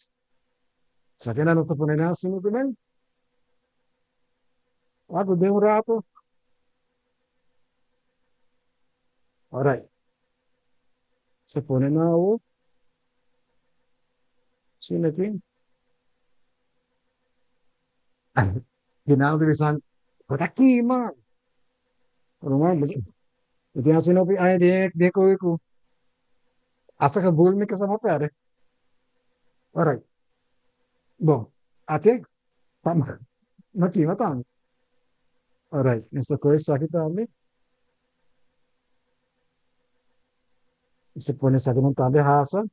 Sa que no te ponen así, ¿no? Algo de un rato. All right. Se pone nuevo. Sí, aquí. Ginal de San. Por aquí, man. Pero, man, eu assim não aí de coisa essa que bulme que sama pere. Alright. Bom, até tama. Mati matan. Alright, esta coisa aqui também. Você põe essa aqui não tá de raça.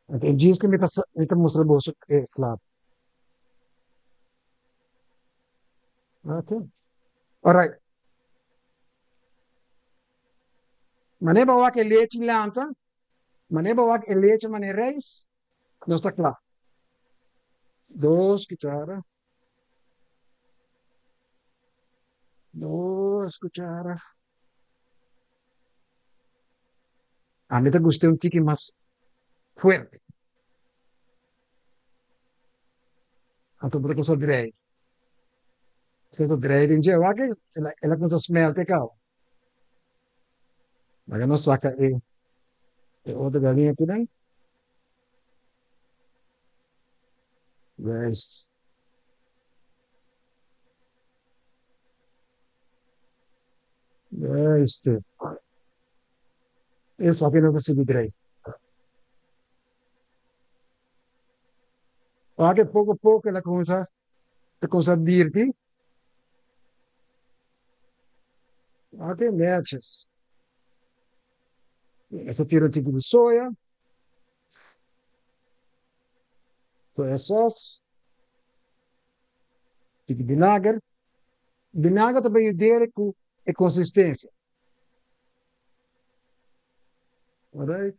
Aqui diz que me tá mostrando bolso é claro. Okay. Alright. Mané bawa que leite lanta. Mané bawa que leite mané reis. Não está claro. 2 cucharadas. 2 cucharadas. A mí te gusta un tiki más fuerte. Anto por cosa direi. Questo direi in giro, anche è la cosa smelte cavo. Ma che non sa che è oltre da linea più dentro. Questo. Questo. E so che non si direi. Anche poco a poco la cosa dirti. Anche matches. Essa tira um tipo de soja. Soja sauce. Tipo de vinagre. Vinagre também ajuda com a consistência. Alright.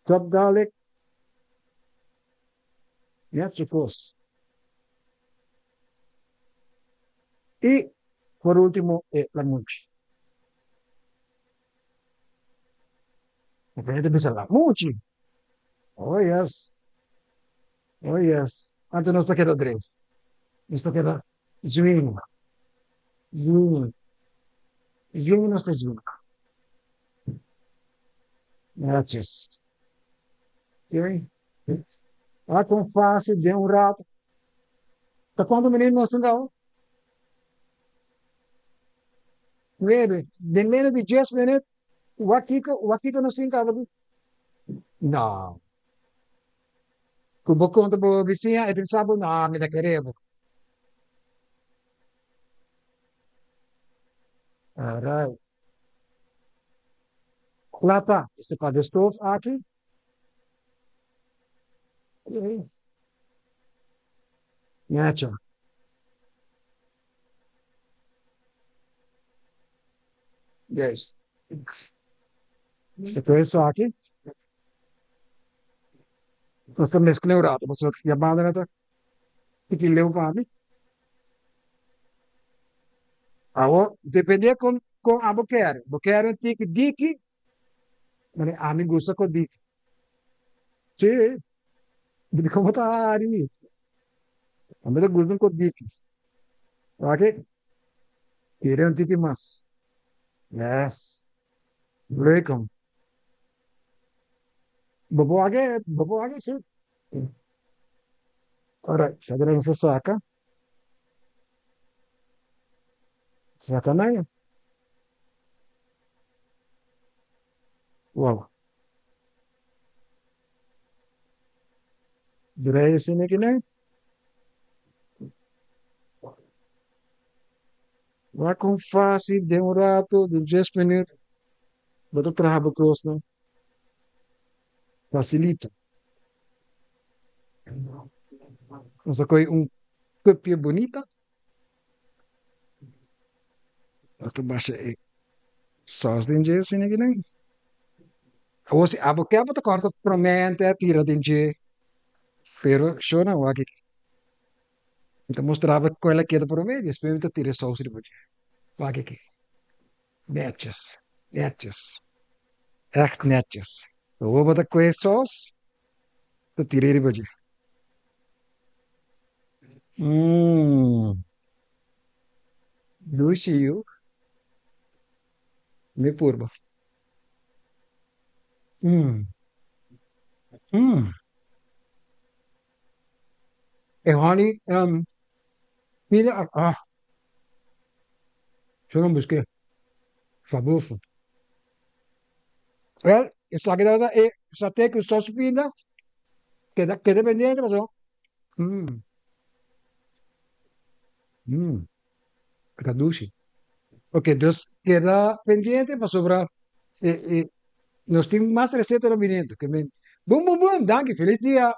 Chopped garlic. Yes, of course. Y por último, la mochi. Depende de la mochi. Oh, yes. Oh, yes. Antes no está quedando tres. Esto queda zwing. Zwing. Zwing no está zwing. Gracias. Ok? Com fácil, de um rato. Tá quando o menino não estudou? Maybe. De menos de 10 minutos, o Akiko não se encava. Não. Kubo conta po vizinha, e pensava, não, me dá querendo. Alright. Plata, este para de stove aqui. Nacho. Yes. Esta coisa aqui. Nós estamos escleurados, você chamada nada. Que leu para mim. Agora, depende com a boqueira. Boqueira tem que dique. Mas a mim gosta com dique. Sim. De como tá ali. A mim gosta com dique. Ok? Tire un tiki más. Yes. Welcome. Bobo again, sí. Alright, saca esa saca. Saca na yan. Wow. Direito sini aqui, né? Vai com fácil, de rato, de 10 minutos. Bota trabalho cross, não? Facilita. Essa coisa, copia bonita. Essa baixa é só de dinheiro, sini aqui, né? Ou se abo que abo tá corta promente, tira de dinheiro. Pero, show não, aqui. Então mostrava qual é que era promédio, depois tira só o circuito. Vai aqui. Netjes. Netjes. Echt netjes. Wat de kwijt saus, dat tira ele budget. Lucio. Me purba. E honey, mira, yo no busqué. Fabuloso. Well, esa que da esa te que só pinda, que dependente, mas ó. Traduce. Ok, dus queda pendiente para sobrar. Nós temos mais receita no menino. Bom, bom, bom, danke, feliz dia.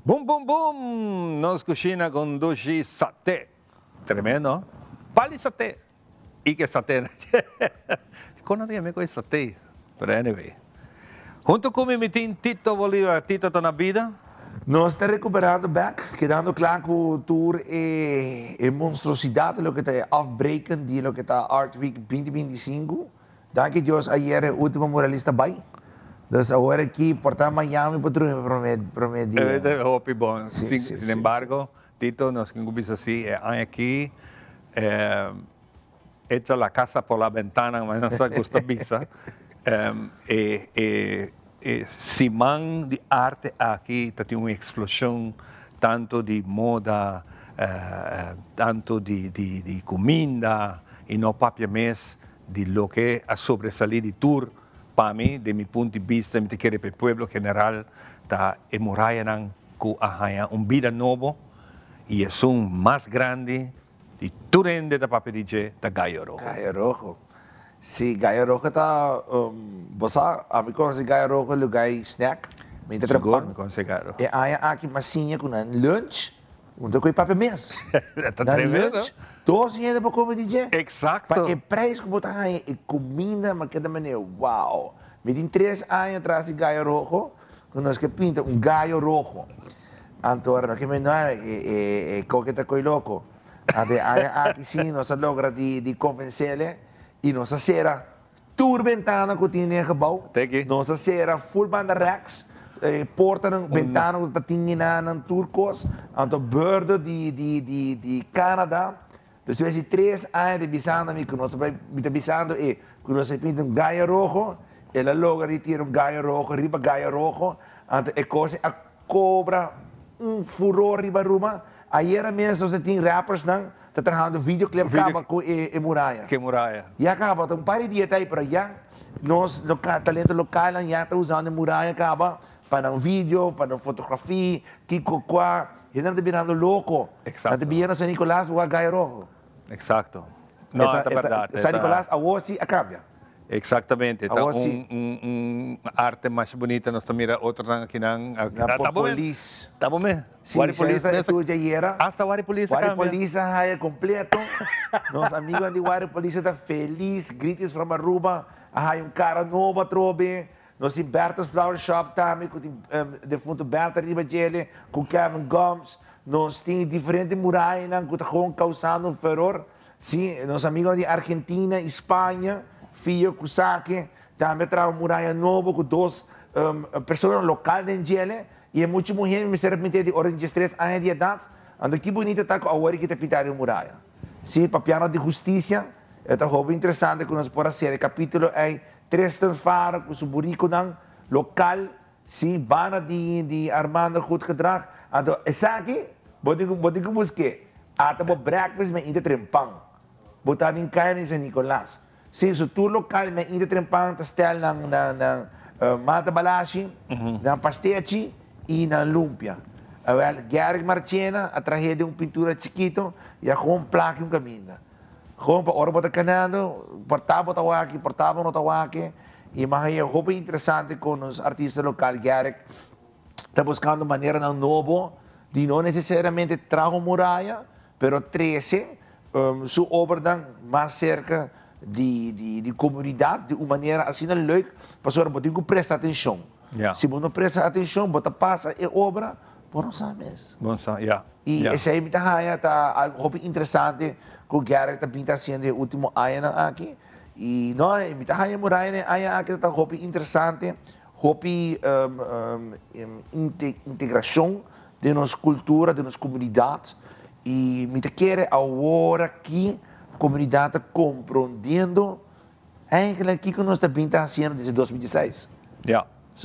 Boom, boom, boom! Nos cocina con doji satay. Tremendo. Pali satay. ¿Y qué satay? ¿Cómo no me con satay? Pero anyway. Junto con mi team Tito Bolívar, Tito está na vida? Nós está recuperando back, quedando claro com o tour e monstruosidade lo que está afbreken de lo que está Art Week 2025. Danke Deus, ayer o último muralista vai. Dus agora aqui, portar Miami para promedio. É hopi bom. Sim, Sin embargo, Tito, nos incubis assim, aqui, echa la casa por la ventana, mas não se gusta bisa. Simão de arte aqui tem uma explosão, tanto de moda, tanto de comida, e não propriamente de lo que a sobresalir de tour. Para mim, de meu ponto de vista, me quero para o povo general, tá emoraiam com a vida nova e é mais grande de tudo da papelije da Gallo Rojo. Gallo Rojo. Sim, Gallo Rojo está, você, a mim conhece Gallo Rojo, lugar snack, me está trabalhando. Me conhece Gallo Rojo. E aí aqui massinha com um lunch, onde eu papel mês. Está tremendo. Dois reais para comer DJ. Exato. Para o preço que botar aí, comida, mas cada maneira, uau. Me tem 3 anos atrás de Gallo Rojo, quando nós que pinta Gallo Rojo. Então, que me não é coqueta coi louco. Aqui sim, nós logra de convencer e nós será tour ventana que tinha no gebouw. Nós será full banda racks. Porta ng ventana que tinha na turcos. Então, bordo de Canadá. Dus we zijn 3 anos de bisando, que nós estamos bisando e que nós pintamos Gallo Rojo, ela logo retira Gallo Rojo, riba Gallo Rojo, então é coisa a cobra furor riba Roma. Ayer mesmo nós tínhamos rappers não, tá trabalhando videoclip acaba com Muralha. Que Muralha. E acaba, então par de dias aí para já, nós talento local já está usando Muralha acaba para um vídeo, para uma fotografia, que coquá, e não está virando louco. Exato. Está virando San Nicolás para Gallo Rojo. Exato. Não, é verdade. San Nicolás, a hoje acaba. Exatamente. Então, arte mais bonita, nós também outra aqui na Police. Tá bom mesmo? Sim, tu já era. Hasta Wari Police. Wari Police é completo. Nosso amigo de Wari Police está feliz. Greetings from Aruba. Há cara novo, trobe. Nós temos Berta's Flower Shop também, com o defunto Berta Ribagele, com Kevin Gomes. nós temos diferentes muralhas que estão causando furor. Sim, nossos amigos de Argentina, Espanha, Fio, Kusake, também traz muralha nova com duas pessoas locais de Chile. E é muito mulher, me serve de 3 anos de idade. Ando que bonita está com a hora que está pintando a muralha. Sim, para piano de justiça, é algo interessante que nós podemos fazer. O capítulo é 3 transfara com o burico local, sim, bana de Armando goed gedrag. Ando, essa aqui, vou buscar. Até o breakfast, me ainda trempang. Botar em carne em San Nicolás. Sim, o tour local, me ainda trempang, tastel na Mata Balashi, na Pastechi e na Lumpia. Garrick Marchena, atrás de pintura chiquito, e a com placa um caminho. Com para hora botar canando, portável no tawaki, e mais é roupa interessante com os artistas locais. Garrick está buscando maneira nova de não necessariamente trazer muralha, pero 13 sua obra mais cerca de comunidade, de uma maneira assim leuk, para só você prestar atenção. Se você não presta atenção, você passa a obra, você não sabe mesmo. E essa aí está algo interessante que o Garrick está pintando no último ano aqui. E nós, a muralha aqui está algo interessante, integração de nossa cultura, de nossa comunidade. E me quer agora que a comunidade compreendendo o que nós estamos fazendo desde 2016.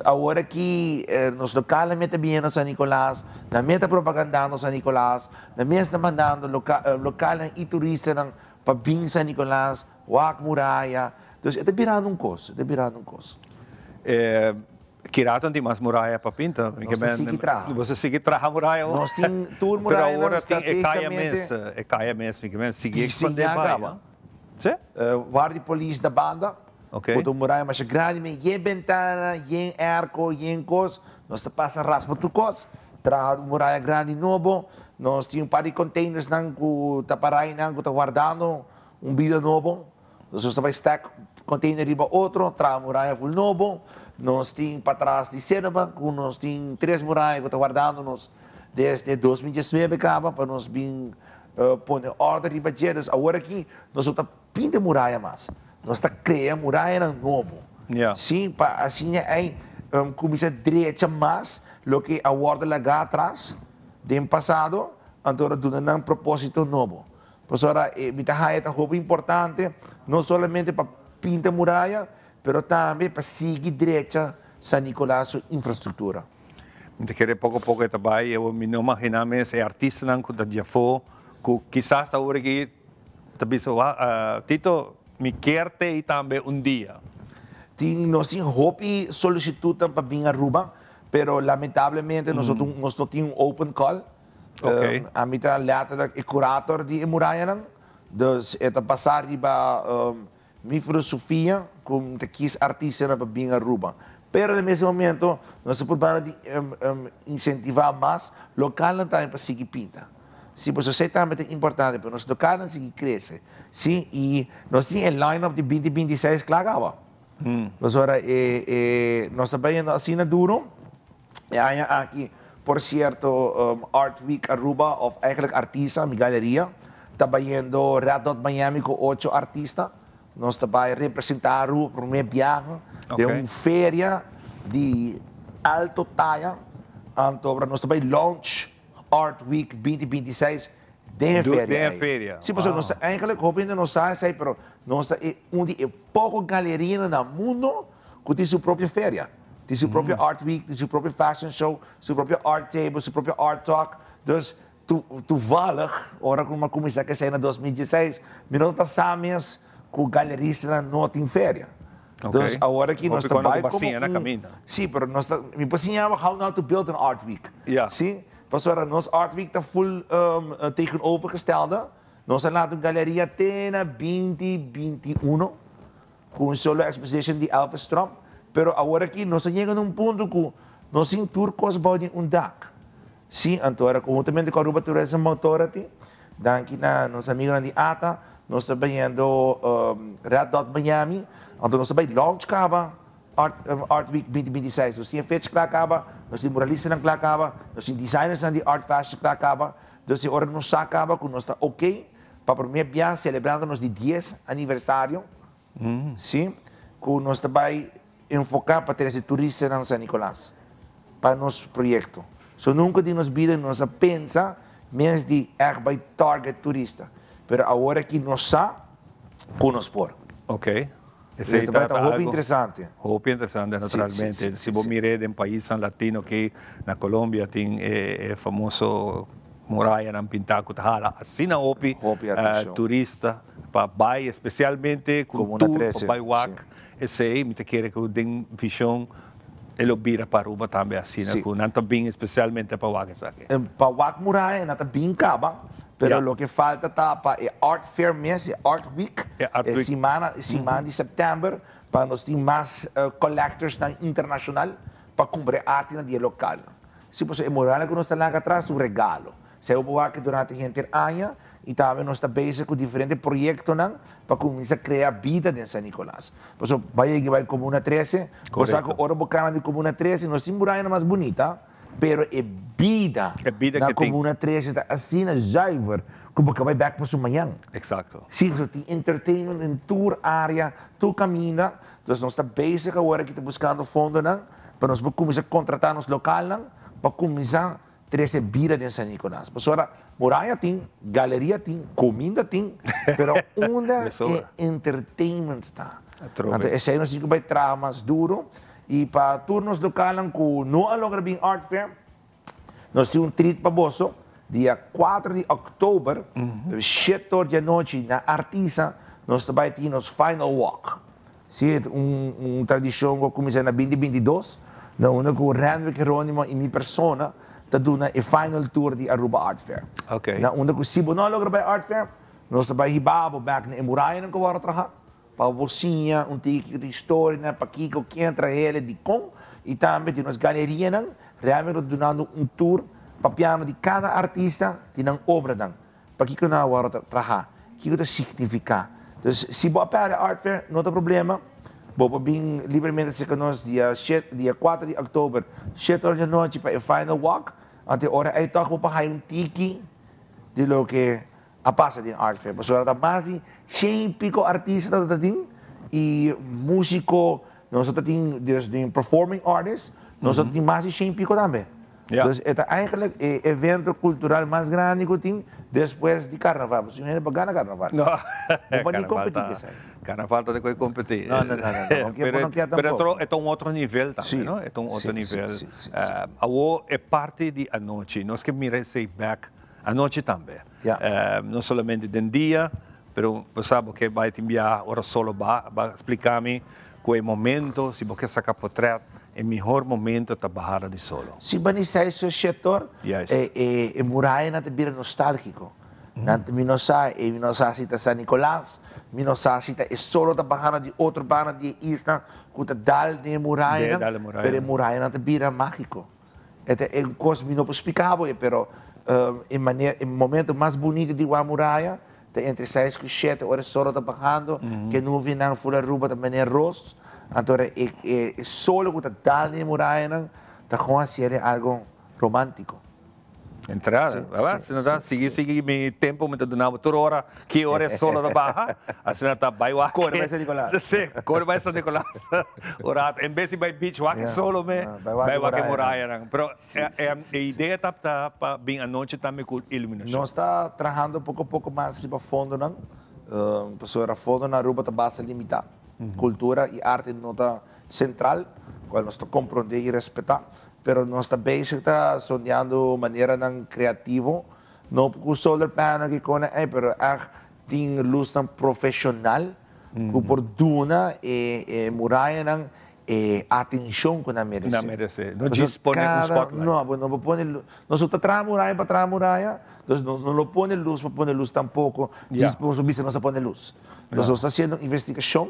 Agora que nós locais meta bem no San Nicolás, na meta propaganda no San Nicolás, na meta mandando local e turistas para bem San Nicolás, Wak Muralha. Então, está virando coisa, Kiraton di mas muralha para pinta. Você segue traha muralha. Nós temos tour muralha. Agora tem caia mesmo, que segue expandir para. Sim? Guarda polícia da banda. Quando muralha mais grande, mas tem ventana, tem arco, tem coisa. Nós passa raspa tu coisa. Traha muralha grande novo. Nós temos um par de containers que taparai que está guardando vida novo. Nós estamos stack container riba outro, traha muralha full novo. Nós temos para trás de Senaba, nós temos 3 muralhas que estão guardando-nos desde 2019, para nós vir pôr em ordem de budgetos. Agora aqui, nós estamos pintando muralha mais. Nós estamos criando muralha novo. Sim, para assim é começar direita mais do que a ordem lá atrás, do passado, agora dando um propósito novo. Professora, é algo importante, não somente para pintar muralha, pero também para seguir direita San Nicolás infraestrutura. Então, querer pouco a pouco também, eu me não imagino esse artista que já foi, que quizás agora que também Tito me quer ter também dia. Nós temos hope solicitude para vir a Aruba, pero lamentavelmente nós não temos open call. A mim está later o curator de muralha, dus é passar para minha filosofia como quis artista para vir a Aruba. Pero no mesmo momento, nós podemos incentivar mais local também para seguir pinta. Sim, pois você também é importante, pero nós local não seguir cresce. Sim, e nós temos o line-up de 2026 claro. Mas agora, nós também assim na duro, aqui, por certo, Art Week Aruba, of eigenlijk artista, minha galeria, trabalhando Red Dot Miami com 8 artistas. Nós também representar o primeiro viagem de uma feira de alto talla. Então, nós também launch Art Week 2026 de feira. Sim, pessoal, nós eigenlijk hopendo não sai, mas nós temos poucas galerias no mundo que tem sua própria feira. Tem sua própria Art Week, tem sua própria Fashion Show, sua própria Art Table, sua própria Art Talk. Então, toevallig, ora como uma comissão que saiu em 2016, não está sabendo com galerista não tem feira. Então, agora que nós trabalhamos como... Sim, mas nós me ensinamos how now to build an Art Week. Sim, pastor, nosso Art Week está full tegenovergestelde. Nós laten uma galeria até 2021 com solo exposition de Elvis Trump. Pero agora aqui nós chegamos num ponto que nós temos turcos body dak. Sim, então conjuntamente com a Aruba Tourism Authority, daqui na nossa amiga de Ata, nós estamos vendo Red Dot Miami, então nós também launch Art Week 2026. Nós temos fecha que lá acaba, nós temos muralistas que lá acaba, nós temos designers de Art Fashion que lá acaba. Então, se a hora não acaba, que nós está ok, para o primeiro dia celebrando nos 10 aniversário, sim, que nós vai enfocar para ter esse turista em São Nicolás, para nosso projeto. So, nunca de nos vida nós pensa, menos de vai target turista. Mas agora que nós sa, com nós por. Ok. Isso é algo interessante. Algo interessante, naturalmente. Se você mirar em um país latino que na Colômbia tem famoso muralha na pintar com hala, assim na OPI, turista, para vai especialmente com tour, para vai WAC, esse aí, me te quer que eu tenha visão, ele vira para Aruba também assim, com nanta bem especialmente para WAC essa aqui. Para WAC muralha, nanta bem caba, pero o que falta tá para Art Fair mês, Art Week, semana de setembro, para nós ter mais collectors na internacional para comprar arte na dia local. Se você é muralha que nós está lá atrás, um regalo. Se eu vou que durante gente anos e também nós estamos busy com diferentes projetos para começar a criar vida em São Nicolás. Por isso, vai Comuna 13, você sabe que a hora bacana de Comuna 13, nós temos muralha mais bonita, pero é vida na Comuna 13, assim na Jaiver, como que vai back para sua manhã. Exato. Sim, você tem entertainment em tour área, tu caminha, então nós estamos busy agora que está buscando fundo, para nós começar a contratar nos local, para começar ter essa vida de São Nicolás. Por isso, muralha tem, galeria tem, comida tem, pero onde é entertainment está. Então, esse aí nós temos que vai trabalhar mais duro, e para turnos locais, que não logra bem Art Fair, nós temos treat para você, dia 4 de outubro, 7 horas da noite, na Artisa, nós vamos ter nos Final Walk. Sim, uma tradição que começou na 2022, onde o Randy Geronimo e minha persona, está dando o final tour de Aruba Art Fair. Okay. Na onde se não logra para Art Fair, nós vamos hibabo back na muralha que vamos trabalhar, para bocinha, tiki de história, para que entra ele de com, e também temos galeria, realmente dando tour para piano de cada artista, tem uma obra, para que nós vamos trabalhar, que isso significa. Então, se você para Art Fair, não tem problema. Vou vir livremente se conosco dia 4 de outubro, 7 horas da noite para o final walk. Até hora aí toca para um tiki de lo que a passa de Art Fair. Mas agora mais de 100 pico artistas e músico, nós temos performing artists, nós temos mais de 100 pico também. Então, é eigenlijk o evento cultural mais grande que tem depois de carnaval. Você não vai ganhar carnaval. Não, não pode competir. Carnaval tem que competir. Não. Pero é um outro nível também, não? É um outro nível. É parte de a noite. Nós que miramos back a noite também. Não somente de dia, mas você sabe que vai te enviar hora solo vai explicar-me qual momento, se você sacar portrait, é o melhor momento da barra de solo. Se você sai do seu setor, é muralha não te vira nostálgico. Não sai de São Nicolás, não sai é solo da barra de outro barra de isla, que está dal de muralha, mas a muralha não te vira mágico. É uma coisa que não posso explicar, mas o momento mais bonito de uma muralha, entre 6 e 7 horas solo da barra, que não vem na folha ruba também é rosto. Então, é solo que está dal de muralha, está com algo romântico. Entrada, se não dá, seguir meu tempo, me dá toda hora, que hora é solo da barra, assim não está, vai lá. Cor vai São Nicolás. Sim, cor vai São Nicolás. Ora, em vez de vai beach, vai solo, vai lá que muralha. Mas a ideia está para bem a noite também com iluminação. Nós está trabalhando pouco a pouco mais para fundo, não? Pessoa fundo na Aruba está bastante limitada. Cultura e arte não está central, qual nós está compreender e respeitar. Pero nós também está sonhando maneira não criativa, não com solar panel que com pero tem luz tão profissional, que por duna e muralha não atenção que não merece. Não merece. Não dispõe um spotlight. Não põe nós está trás muralha para trás muralha, nós não põe luz para pôr luz tampouco, dispõe subir não se põe luz. Nós estamos fazendo investigação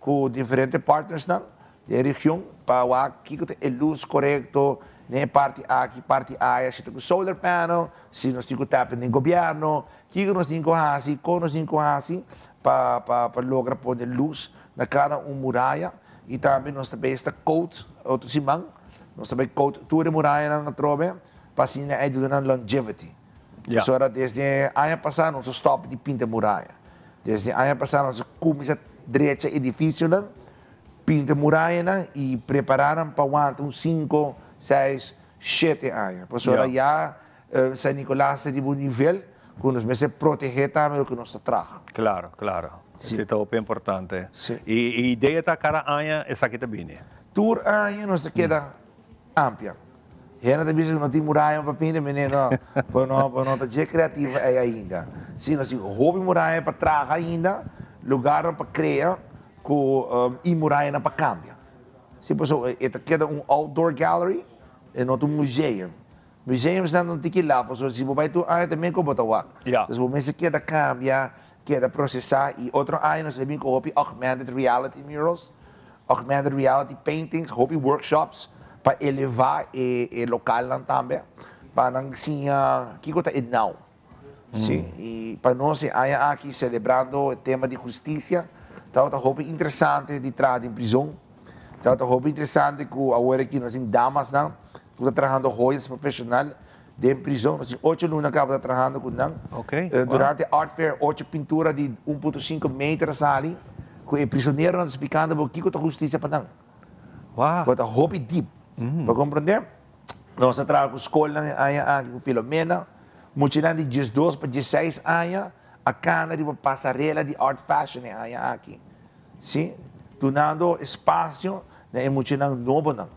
com diferentes partners não. De região para o aqui é luz correto, nem parte aqui, parte A, se tem solar panel, se nós temos tap no governo, que nós temos assim, como nós temos assim, para lograr pôr luz na cada muralha, e também nós também está coat outro simang, nós também coat tour de muralha na trobe, para assim ajudar na longevity. Yeah. So desde ano passado nós stop de pinta muralha. Desde ano passado nós começa direita edifício lá, pinta muralha e prepararam para aguentar 5, 6, 7 anos. Por isso já San Nicolás de bom nível, que nos meses proteger também o que nós trabalha. Claro, claro. Sí. Isso é muito importante. Sí. E a ideia está cada ano essa aqui também. Tour ano nos queda ampla. Gente também diz que não tem muralha para pintar, menino, não está ser criativa ainda. Sim, nós temos hobby muralha para trabalhar ainda, lugar para criar, e muralha para cambiar. Sim, por isso, queda outdoor gallery e não um museu. Museums não tem que ir lá, porque se você vai também com botar lá. Então, você queda cambiar, queda processar, e outro ano nós também com hobby augmented reality murals, augmented reality paintings, hobby workshops, para elevar o local lá também, para não assim, que coisa é não. Sim, e para nós aqui celebrando o tema de justiça, está um hobby interessante de trabalhar em prisão, está um hobby interessante que agora aqui nós em damas não, que está trabalhando joias profissional de prisão, nós 8 alunos acabam trabalhando com não. Durante a Art Fair 8 pinturas de 1,5 metros ali, com o prisioneiro nós explicando o que é a justiça para não. Wow. But a hobby deep. Para compreender? Nós trabalhamos com escola aqui com Filomena, muitos de 12 para 16 anos, a cana de uma passarela de art fashion aqui. Sim? Donando espaço, né, muitos novo não.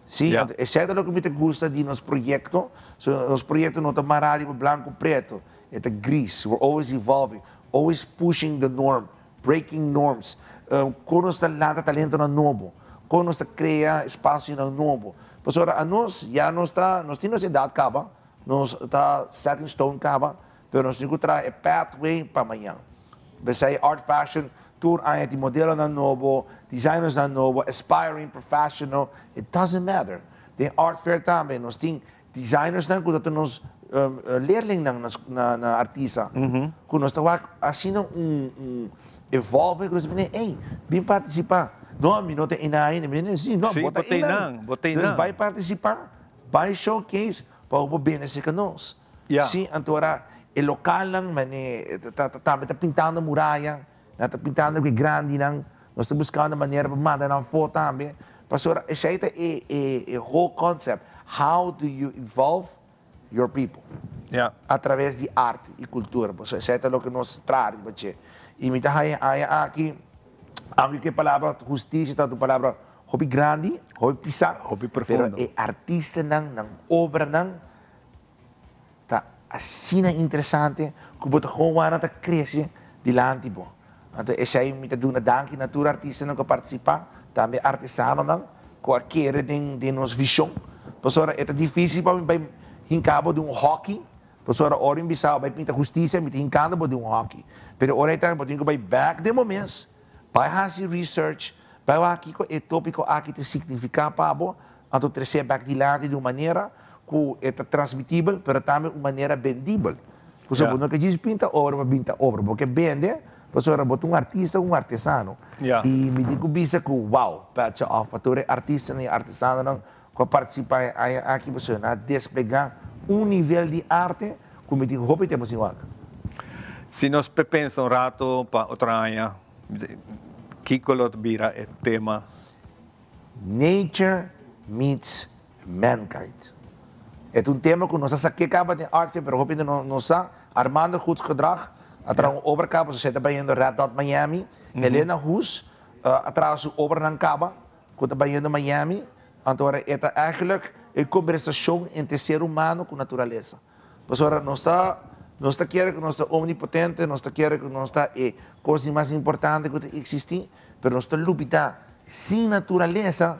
Sim? Exceto o que me gusta de nosso projeto, nosso projeto não está marado de branco preto, é gris. We're always evolving, always pushing the norm, breaking norms. Quando está lá talento novo. Quando nós cria espaço novo. Por isso, nós já não está, nós temos idade acaba, nós está set in stone acaba, mas nós temos que trazer pathway para amanhã. Você art fashion, tour de modelo novo, designers novo, aspiring professional, it doesn't matter. The art fair também, nós temos designers que nós leerling na artista, que nós estamos assim evolve, que nós ei, vem participar. Não, não tem nada, sim, não, botei não. Vai participar, vai showcase, para o beneficiar que nós. Sim, então, o local lang, está pintando muralha, está pintando o grande, nós estamos buscando maneira para mandar uma foto também. Pastor, esse é o whole concept. How do you evolve your people? Através de arte e cultura. Esse é o que nós trazemos. E me está aqui, a palavra justiça está a palavra hobby grande, hobby pisar, hobby profundo. Pero artista ng obra ng ta assim interessante, como to gewoon ta cresce dilante po. Então esse aí me tá dando danke natura artista não que participa, também artesano não, com a querer de nos visão. Pessoal, é difícil para mim hincabo de hockey. Pessoal, ora em Bissau vai pintar justiça, me hincando de hockey. Pero ora tá botinho vai back de momentos. Vai fazer research, vai aqui com o tópico aqui te significa para abo, então trazer back dilante de uma maneira que é transmitível, mas também uma maneira vendível. Por exemplo, não que diz pinta obra, porque vende, pessoal, botou artista, artesano. E me digo bisa que wow, patch off, fator artista e artesano não que participar aqui pessoal, na despegar nível de arte, como me digo, hobby temos igual. Se nós pensamos rato para outra área, que color vira o tema? Nature meets mankind. É tema que nós acaba de arte, mas hobby não sa Armando goed gedrag. Atra overkaba, ze zitten bij in de Red Dot Miami. Helena Hoes, atra su over ng kaba, kuta bij in Miami. Antora eta eigenlijk a conversação entre ser humano com natureza. Pastora, não está querendo que não está omnipotente, não está querendo que não está coisa mais importante que existir, mas não está lutar sem natureza,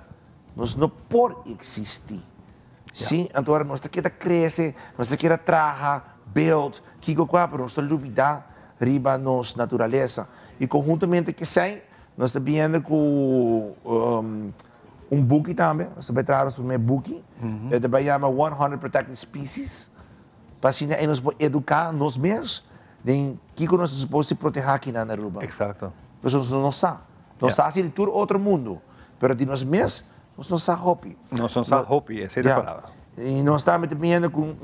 nós não pode existir. Sim, então nós está querendo crescer, nós está querendo trabalhar, build, kiko qua, mas nós está lutar riba nos natureza. E conjuntamente que sai, nós está vendo com book também, nós está trazendo o primeiro book, também chama 100 Protected Species, para assim nós educar nós mesmos, em que nós podemos se proteger aqui na Aruba. Exato. Pessoas não sabem. Não sabem se tudo outro mundo. pero de nós mesmos, nós não somos hopi. Não somos hopi, essa é a palavra. E nós estamos também com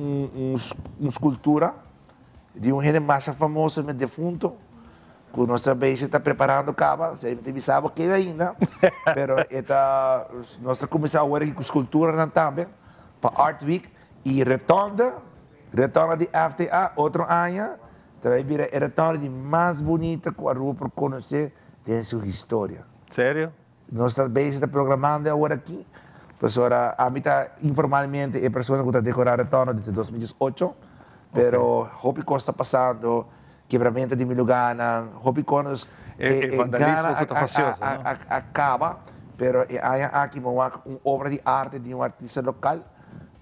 uma escultura de um gente mais famoso, mas defunto, que nós também está preparando cava, você não sabe o que ainda, mas nós começamos agora com escultura também, para Art Week, e retorna de FTA, outro ano, também vira a retorna de mais bonita que a rua para conhecer de sua história. Sério? Nós também estamos programando agora aqui, professora, a mim está informalmente a pessoa que está decorando a retorno desde 2018, pero hopi ko está passando quebramento de Milugana, hopi ko nos vandalismo acaba, pero há aqui uma obra de arte de um artista local,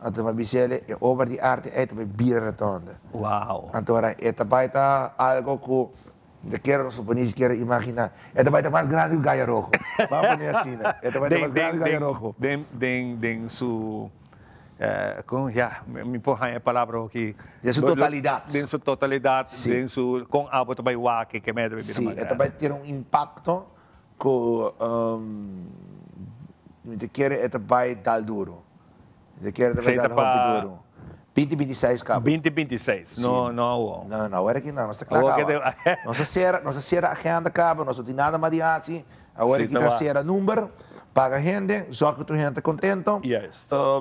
então uma bisele obra de arte é também bira retonda. Uau. Então é também algo que de quero não quero imaginar. É também mais grande que o Gaia Rojo. Vamos ver assim, né? É também mais grande que o Gaia Rojo. Den su com me porra a palavra aqui. De sua totalidade. De sua totalidade, de su com abo também que me deve. Sim, é também ter impacto que de quero é também dar duro. De quero também dar roupa duro. 2026, cabo. 2026, não. Não, agora que não, está claro. Nossa cera a agenda, cabo, não tem nada mais de assim. Agora que está cera número, paga a gente, só que tu gente contento.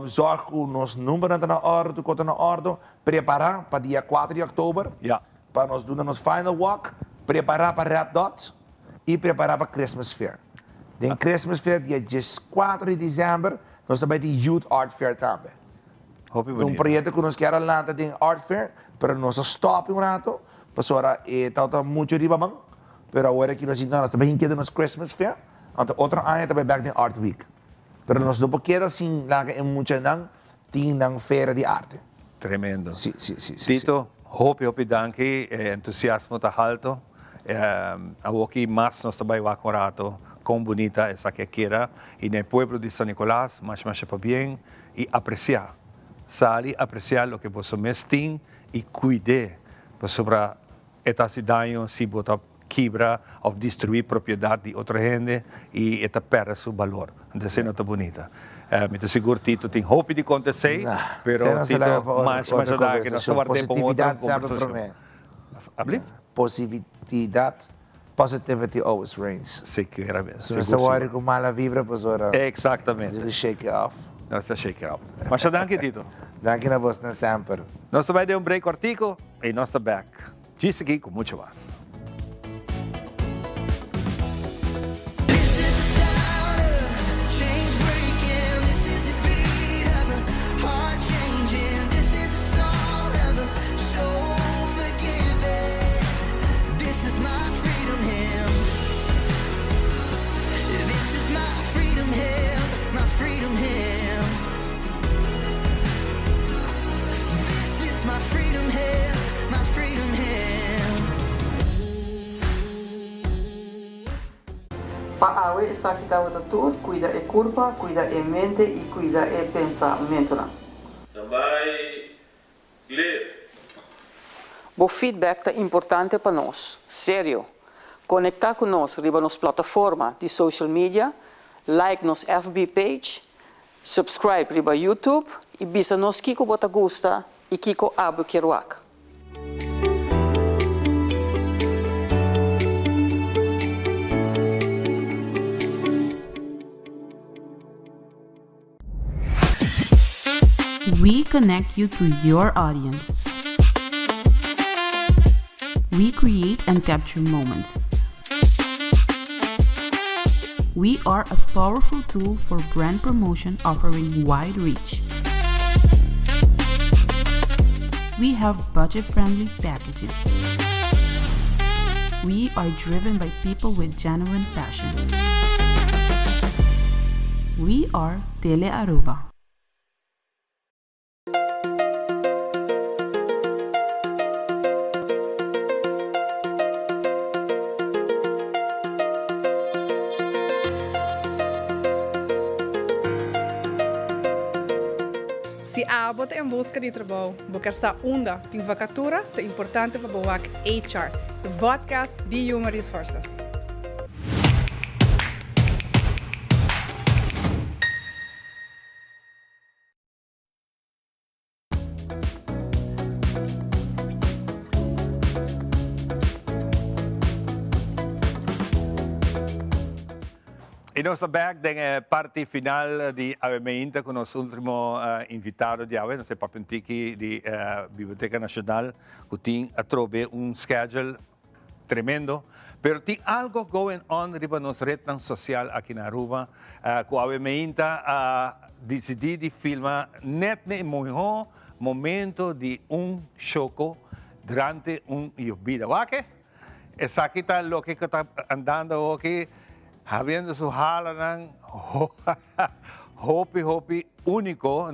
Só que os números estão na ordem, tu conta na ordem, preparar para dia 4 de outubro, para nós fazer nos final walk, preparar para Red Dots e preparar para Christmas Fair. Em Christmas Fair, dia 4 de dezembro, nós também temos Youth Art Fair também. Um projeto que nós queremos lançar de Art Fair, mas nós stop rato, para está muito riba bem, mas agora que nós também queremos nos Christmas Fair, então outro ano também back de Art Week. Mas nós não podemos assim, lá em muito não, tem na feira de arte. Tremendo. Sim. Tito, hope danke, entusiasmo está alto, aqui mais nós também vamos com rato, com bonita essa que queira, e no povo de São Nicolás, mais para bem, e apreciar. Sali apreciar o que você mesmo tem e cuide sobre esta cidade se botar quebra ou destruir propriedade de outra gente e esta perde seu valor. Então, isso não é bonita. Me te seguro Tito tem hope de acontecer, mas Tito mais ajudar que nós estamos para outra conversação. Positivity always reigns. Sim, que era mesmo. Se você está com mala vibra, pues ora. Exatamente. Shake it off. Nós está shake it off. Mas danke Tito. Danke na você na sempre. Nós vai dar break cortico e nós está back. Diz aqui com muito mais. Para awe essa que está o tour, cuida a curva, cuida a mente e cuida o pensamento. Também ler. O feedback é importante para nós, sério. Conectar com nós riba nas plataformas de social media, like nos FB page, subscribe riba YouTube e bisa nos kiko bota gusta e kiko abo keruak. We connect you to your audience. We create and capture moments. We are a powerful tool for brand promotion offering wide reach. We have budget-friendly packages. We are driven by people with genuine passion. We are Tele Aruba. Se a bota em busca de trabalho, buscar essa onda de vacatura é importante para o HR, o podcast de Human Resources. E nós estamos na parte final de Avemeinta com nosso último invitado de hoje, nosso Papentiki da Biblioteca Nacional, que tem a trobe schedule tremendo, pero tem algo going on riba nos rede social aqui na Aruba, com a Avemeinta decidi de filmar net ne momento de choco durante vida. Wake? Essa aqui está lo que está andando aqui. Havendo su halanan hopi único,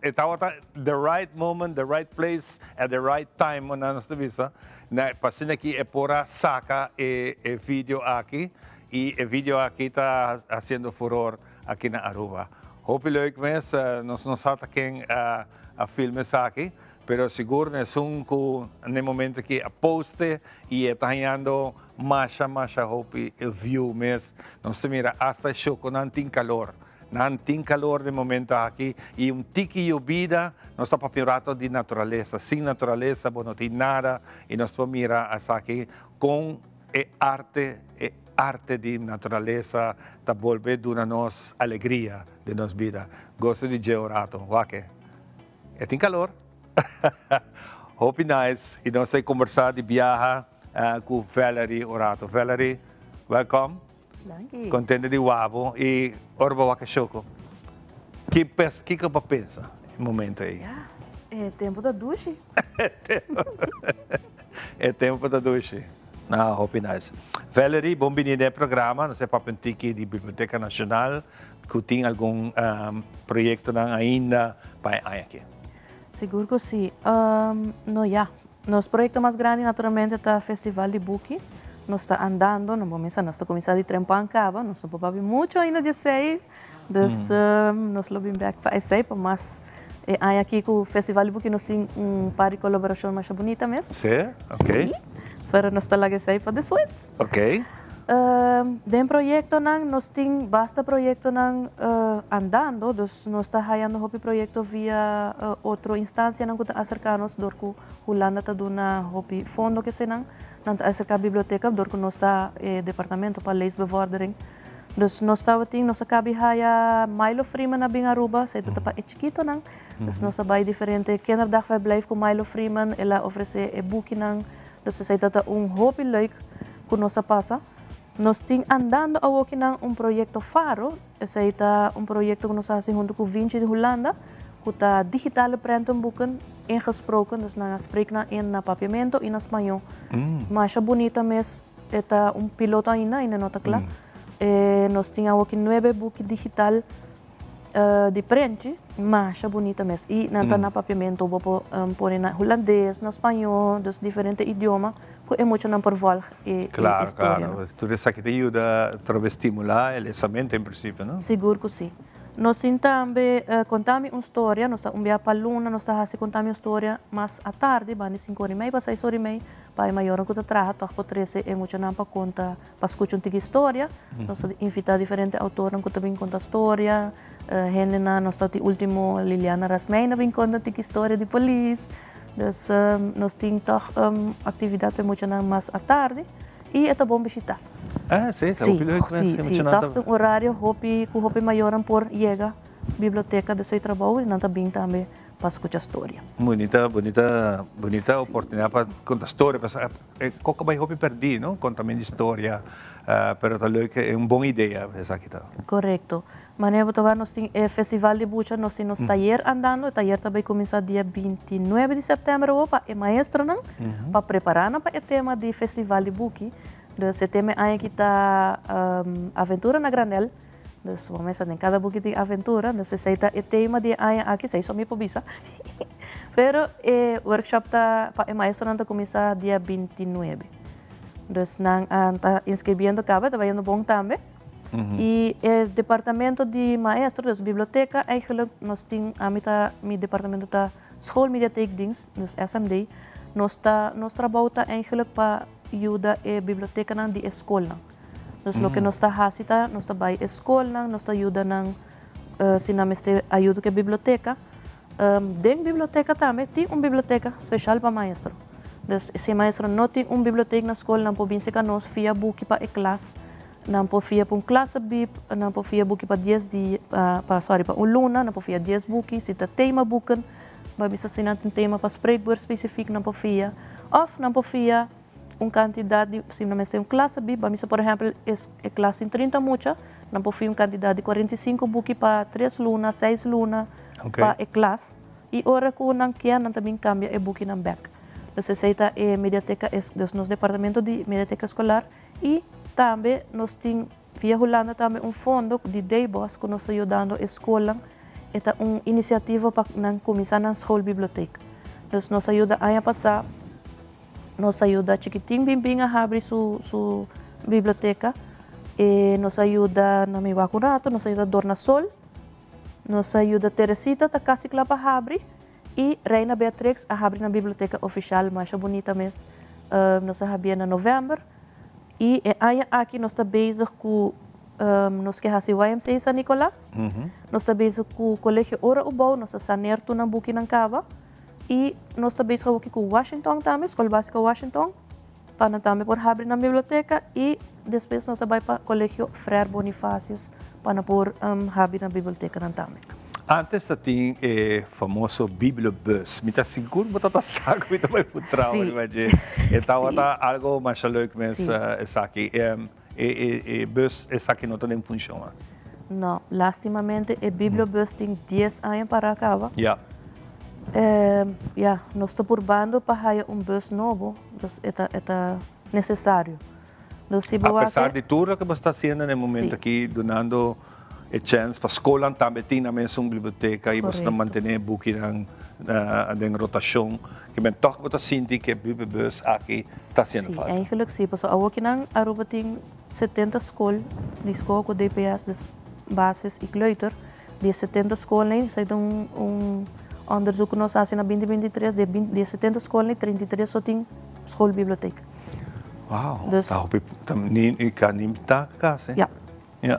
estava the right moment, the right place at the right time na nossa vista. Na passando aqui é pora saca e vídeo aqui e o vídeo aqui está fazendo furor aqui na Aruba. Hopi leuk mes, nós não sabemos quem a filme aqui, pero seguro é que no momento que a poste e está ganhando masha hopi view mes, não se mira hasta choco não tem calor de momento aqui e tiki vida nós está papirato de natureza, sem natureza não tem nada e nós vamos mirar aqui com arte de natureza está volvendo a nós alegria de nossa vida. Gosto de georato, wake? Tem calor. Hope nice. E nós vamos conversar de viajar com Valerie Orato. Valerie, welcome. Danke. Contente de Wabo e Orba Wakashoko. O que você pensa no momento aí? É tempo da duche. É tempo da duche. Não, hope nice. Valerie, bem-vinda ao programa. Nós somos Papentiki de Biblioteca Nacional. Que tem algum projeto ainda para aqui? Seguro que sim. Nosso projeto mais grande, naturalmente, é o Festival de Buki. Nós estamos andando, nós estamos começando a Trempancaba, nós estamos fazendo muito ainda de sair. Então, nós vamos back para sair, mas aqui com o Festival de Buki nós temos par de colaboração mais bonita mesmo. Sim, ok. Sim, para nós estar lá que sair para depois. Ok. Den proyecto nós temos basta proyecto andando, dus nós está hayando hopi proyecto via outra instância nang kuta acercarnos dorku Holanda ta duna hopi fondo que se nang acercar biblioteca dorku nós está departamento para leesbevordering. Dus nós estava ting nós acabi haya Milo Freeman na Aruba, sa ito pa chiquito nang. Dus nós sabay diferente kinderdag vai blijf com Milo Freeman, ela oferece buki nang. Dus sa ito hopi leuk ku nós passa. Nós temos andando aqui um projeto Faro, esse é projeto que nós fazemos junto com o Vinci de Holanda, que está digitale prentenboeken ingesproken, dus nós spreken em papiamento e em espanhol. Mas é bonita mesmo, é piloto ainda, não está claro. Nós temos aqui 9 books digital de prente, mas é bonita mesmo. E na papiamento, vou pôr em holandês, em espanhol, dos diferentes idiomas. É muito não por volta e claro, história. Claro. Tudo isso aqui te ajuda a estimular o pensamento, em princípio, não? Seguro que sim. Nós também contamos uma história, nós estamos para a Luna, nós estamos contando uma história, mas à tarde, para 5h30, para 6h30, para a maior que trabalha, para 13 é muito não para contar, para escutar uma história. Nós invitamos diferentes autores que também contam história. Nós estamos o último, Liliana Rasmeina, que conta uma história de polícia. Dus nós temos atividade para muito mais à tarde e é bom visitar. Sim, sim, um horário com o maior por chega biblioteca de seu trabalho e também para escutar história. Bonita oportunidade para contar história. Qualquer mais hobby perdi, não? Contar minha história, pero é uma boa ideia essa aqui. Correto. Mas nós temos o Festival de Bucha, nós temos taller andando, o taller também começa dia 29 de setembro, para a maestra, para preparar para o tema do Festival de Buki. Esse tema aqui está Aventura na Granel. Dus vamos em cada buki tem aventura, dus esse é o tema de aqui, sei só me pobisa. Pero o workshop para a maestra não começa dia 29. Dus nang inscrevendo acaba, está indo bom também. E o departamento de maestro, dus biblioteca, eigenlijk nós temos meu departamento da schoolmediatheekdienst, dus SMD, nós trabalhamos eigenlijk para ajudar a biblioteca de escola. Dus lo que nós fazemos, nós trabalhamos na escola, nós ajudamos se não ajuda com a biblioteca. Dentro da biblioteca também tem uma biblioteca especial para maestro. Dus se maestro não tem uma biblioteca na escola, não pode vir conosco via book para a classe. não pofia para classe bip, não pofia buki para 10 dias, para luna, não pofia 10 buki, se tá tema buken, vai bisa sinan tema para spreekwoord específico, não pofia, of não pofia quantidade, se não é classe bip, vai bisa, por exemplo, é classe em 30 mucha, não pofia quantidade de 45 buki para 3 luna, 6 luna, para a classe, e ora que não quer, não também cambia é buki não back. Necessita a mediateca, nos departamento de mediateca escolar, e também nós temos, via Holanda, também fundo de DayBoss que nos ajudando a escola. É uma iniciativa para começar na escola biblioteca. Nos ajuda a passar, nos ajuda chiquitinho, bim a abrir sua biblioteca, e nos ajuda na minha rato, nos ajuda a Dorna Sol, nos ajuda a Teresita, a casa que lá para abrir, e Reina Beatrix a abrir na biblioteca oficial, mais bonita mesmo, nos abrir em novembro. E aqui nós estamos bezig com nós que hasi YMCA San Nicolás, nós estamos bezig com o colégio Ora Ubau, nós estamos saneando na buki ng Cava, e nós estamos bezig aqui com Washington também, Escola Básica Washington, para também por abrir na biblioteca, e depois nós estamos para o colégio Frère Bonifácios, para por abrir na biblioteca também. Antes tinha o famoso Bibliobus. Me está seguro que está saco, me está vai putar, mas então está algo mais leuk mesmo essa aqui. E bus essa aqui não tem funciona. Não, lastimamente o Bibliobus tem 10 anos para acabar. Nós estamos por bando para bus novo, então é necessário. Apesar de tudo que você está fazendo no momento aqui, donando a chance para a escola também tem na mesma biblioteca e você manter buki em rotação, que men toch wat sinti que biblioteca aqui está sendo falta. Eigenlijk sim, porque aqui na Aruba tem 70 escolas, de escola com DPS, de bases e kleuter, de 70 escolas, sai onderzoek que nós fazemos na 2023, de 70 escolas, 33 só tem escola biblioteca. Uau, também kan niet casa.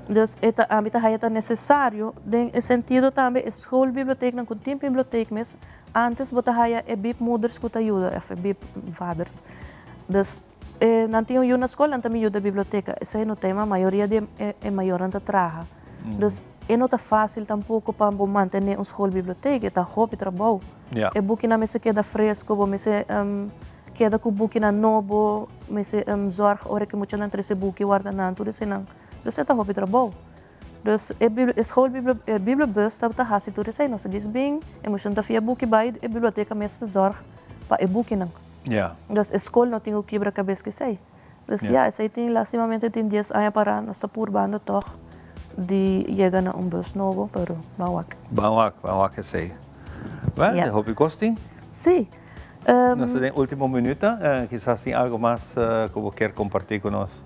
Dus het é necessário, no sentido também, a escola biblioteca, não tem biblioteca mesmo, antes você tinha a bip moeders que ajuda, a bip vaders. Dus não tinha uma escola, não também ajuda a biblioteca. Esse é o tema, a maioria é maior ante traga. Dus não é fácil tampouco para manter uma escola biblioteca, é hobby trabalho. É book na mesa queda fresco, mesa queda com book na novo, mesa zorg, hora que muita não trouxe book guarda não, tudo isso não. Dus het is hobby trabalho. Dus a escola bibliobus está hasi tudo isso aí, nós diz bem, emoção da via book by a biblioteca mesmo zorg para a book não. Dus a escola não tem o quebra-cabeça que sei. Dus isso aí tem lastimamente tem 10 anos para nós está por bando toch de chegar a bus novo, pero Bawak é sei. Well, hobby costing? Sim. Nós temos último minuto, quizás tem algo mais que você quer compartilhar conosco.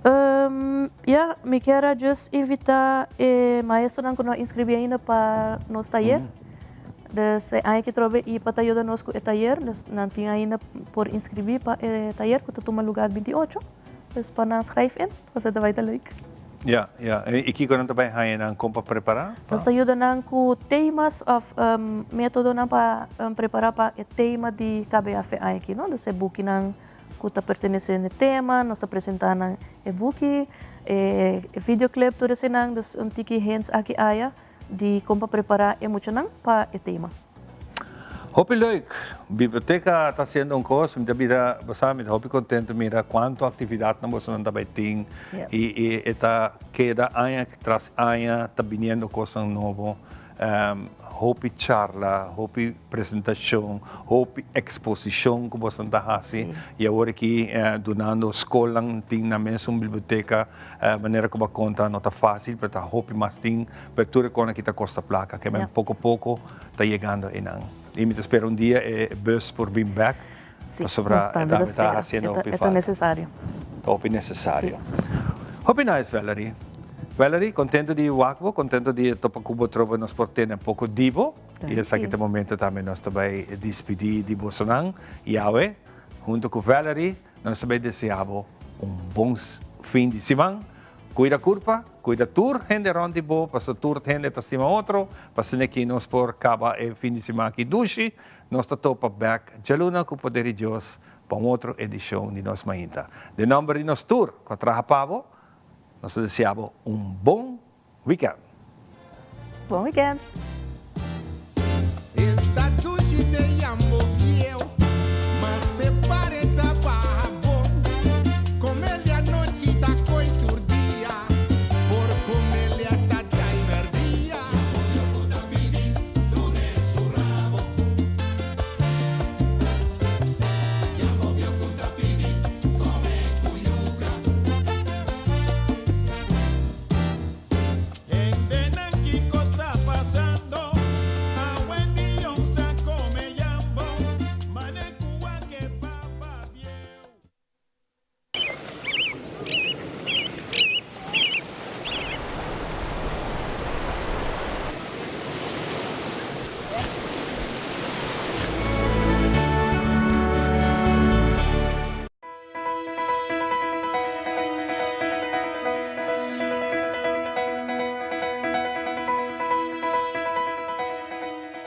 Me quero just invitar maestro que nos inscrevi ainda para nosso taller. Dus aí que trove e para ajudar nós com o taller, não tinha ainda por inscrever para o taller que toma lugar 28. Dus para nós escrever, você vai estar leuk. E que quando também há como para preparar? Nós ajudamos com temas of método para preparar para o tema de KBF aqui, não? Dus book não que está pertencendo ao tema, nós apresentamos o book, videoclip, tudo isso não, dus tiki hints aqui aí de como preparar muito não para o tema. Hopi leuk. Biblioteca está sendo coisa, mira, basicamente, hopi contento mira quanto atividade nós não também tem e está cada ano tras ano está vindo coisa nova. Hopi charla, hopi apresentação, hopi exposição que você está fazendo. E agora aqui, donando escola, tem na mesma biblioteca, maneira como conta, não está fácil, mas está hopi mais tem, abertura com aqui está costa placa, que pouco a pouco está chegando em ano. E me espero dia bus por vir back, sobre a está fazendo hopi é necessário. Hopi necessário. Hopi nice, Valerie. Valerie, contento de Wakbo, contento de Topacubo Trova nos portene um pouco divo. E esse aqui momento também nós também despedir de Bolsonaro e Yahweh. Junto com Valerie, nós também desejamos bom fim de semana. Cuida curva, cuida tur, gente ronde bo, para tur gente tá cima outro, para que nós por caba fim de semana aqui duche, nós tá topa back, jaluna com poder de Deus, para outra edição de nós mainta. De nome de nós tur, contra Pavo, Nós desejamos um bom weekend. Bom weekend!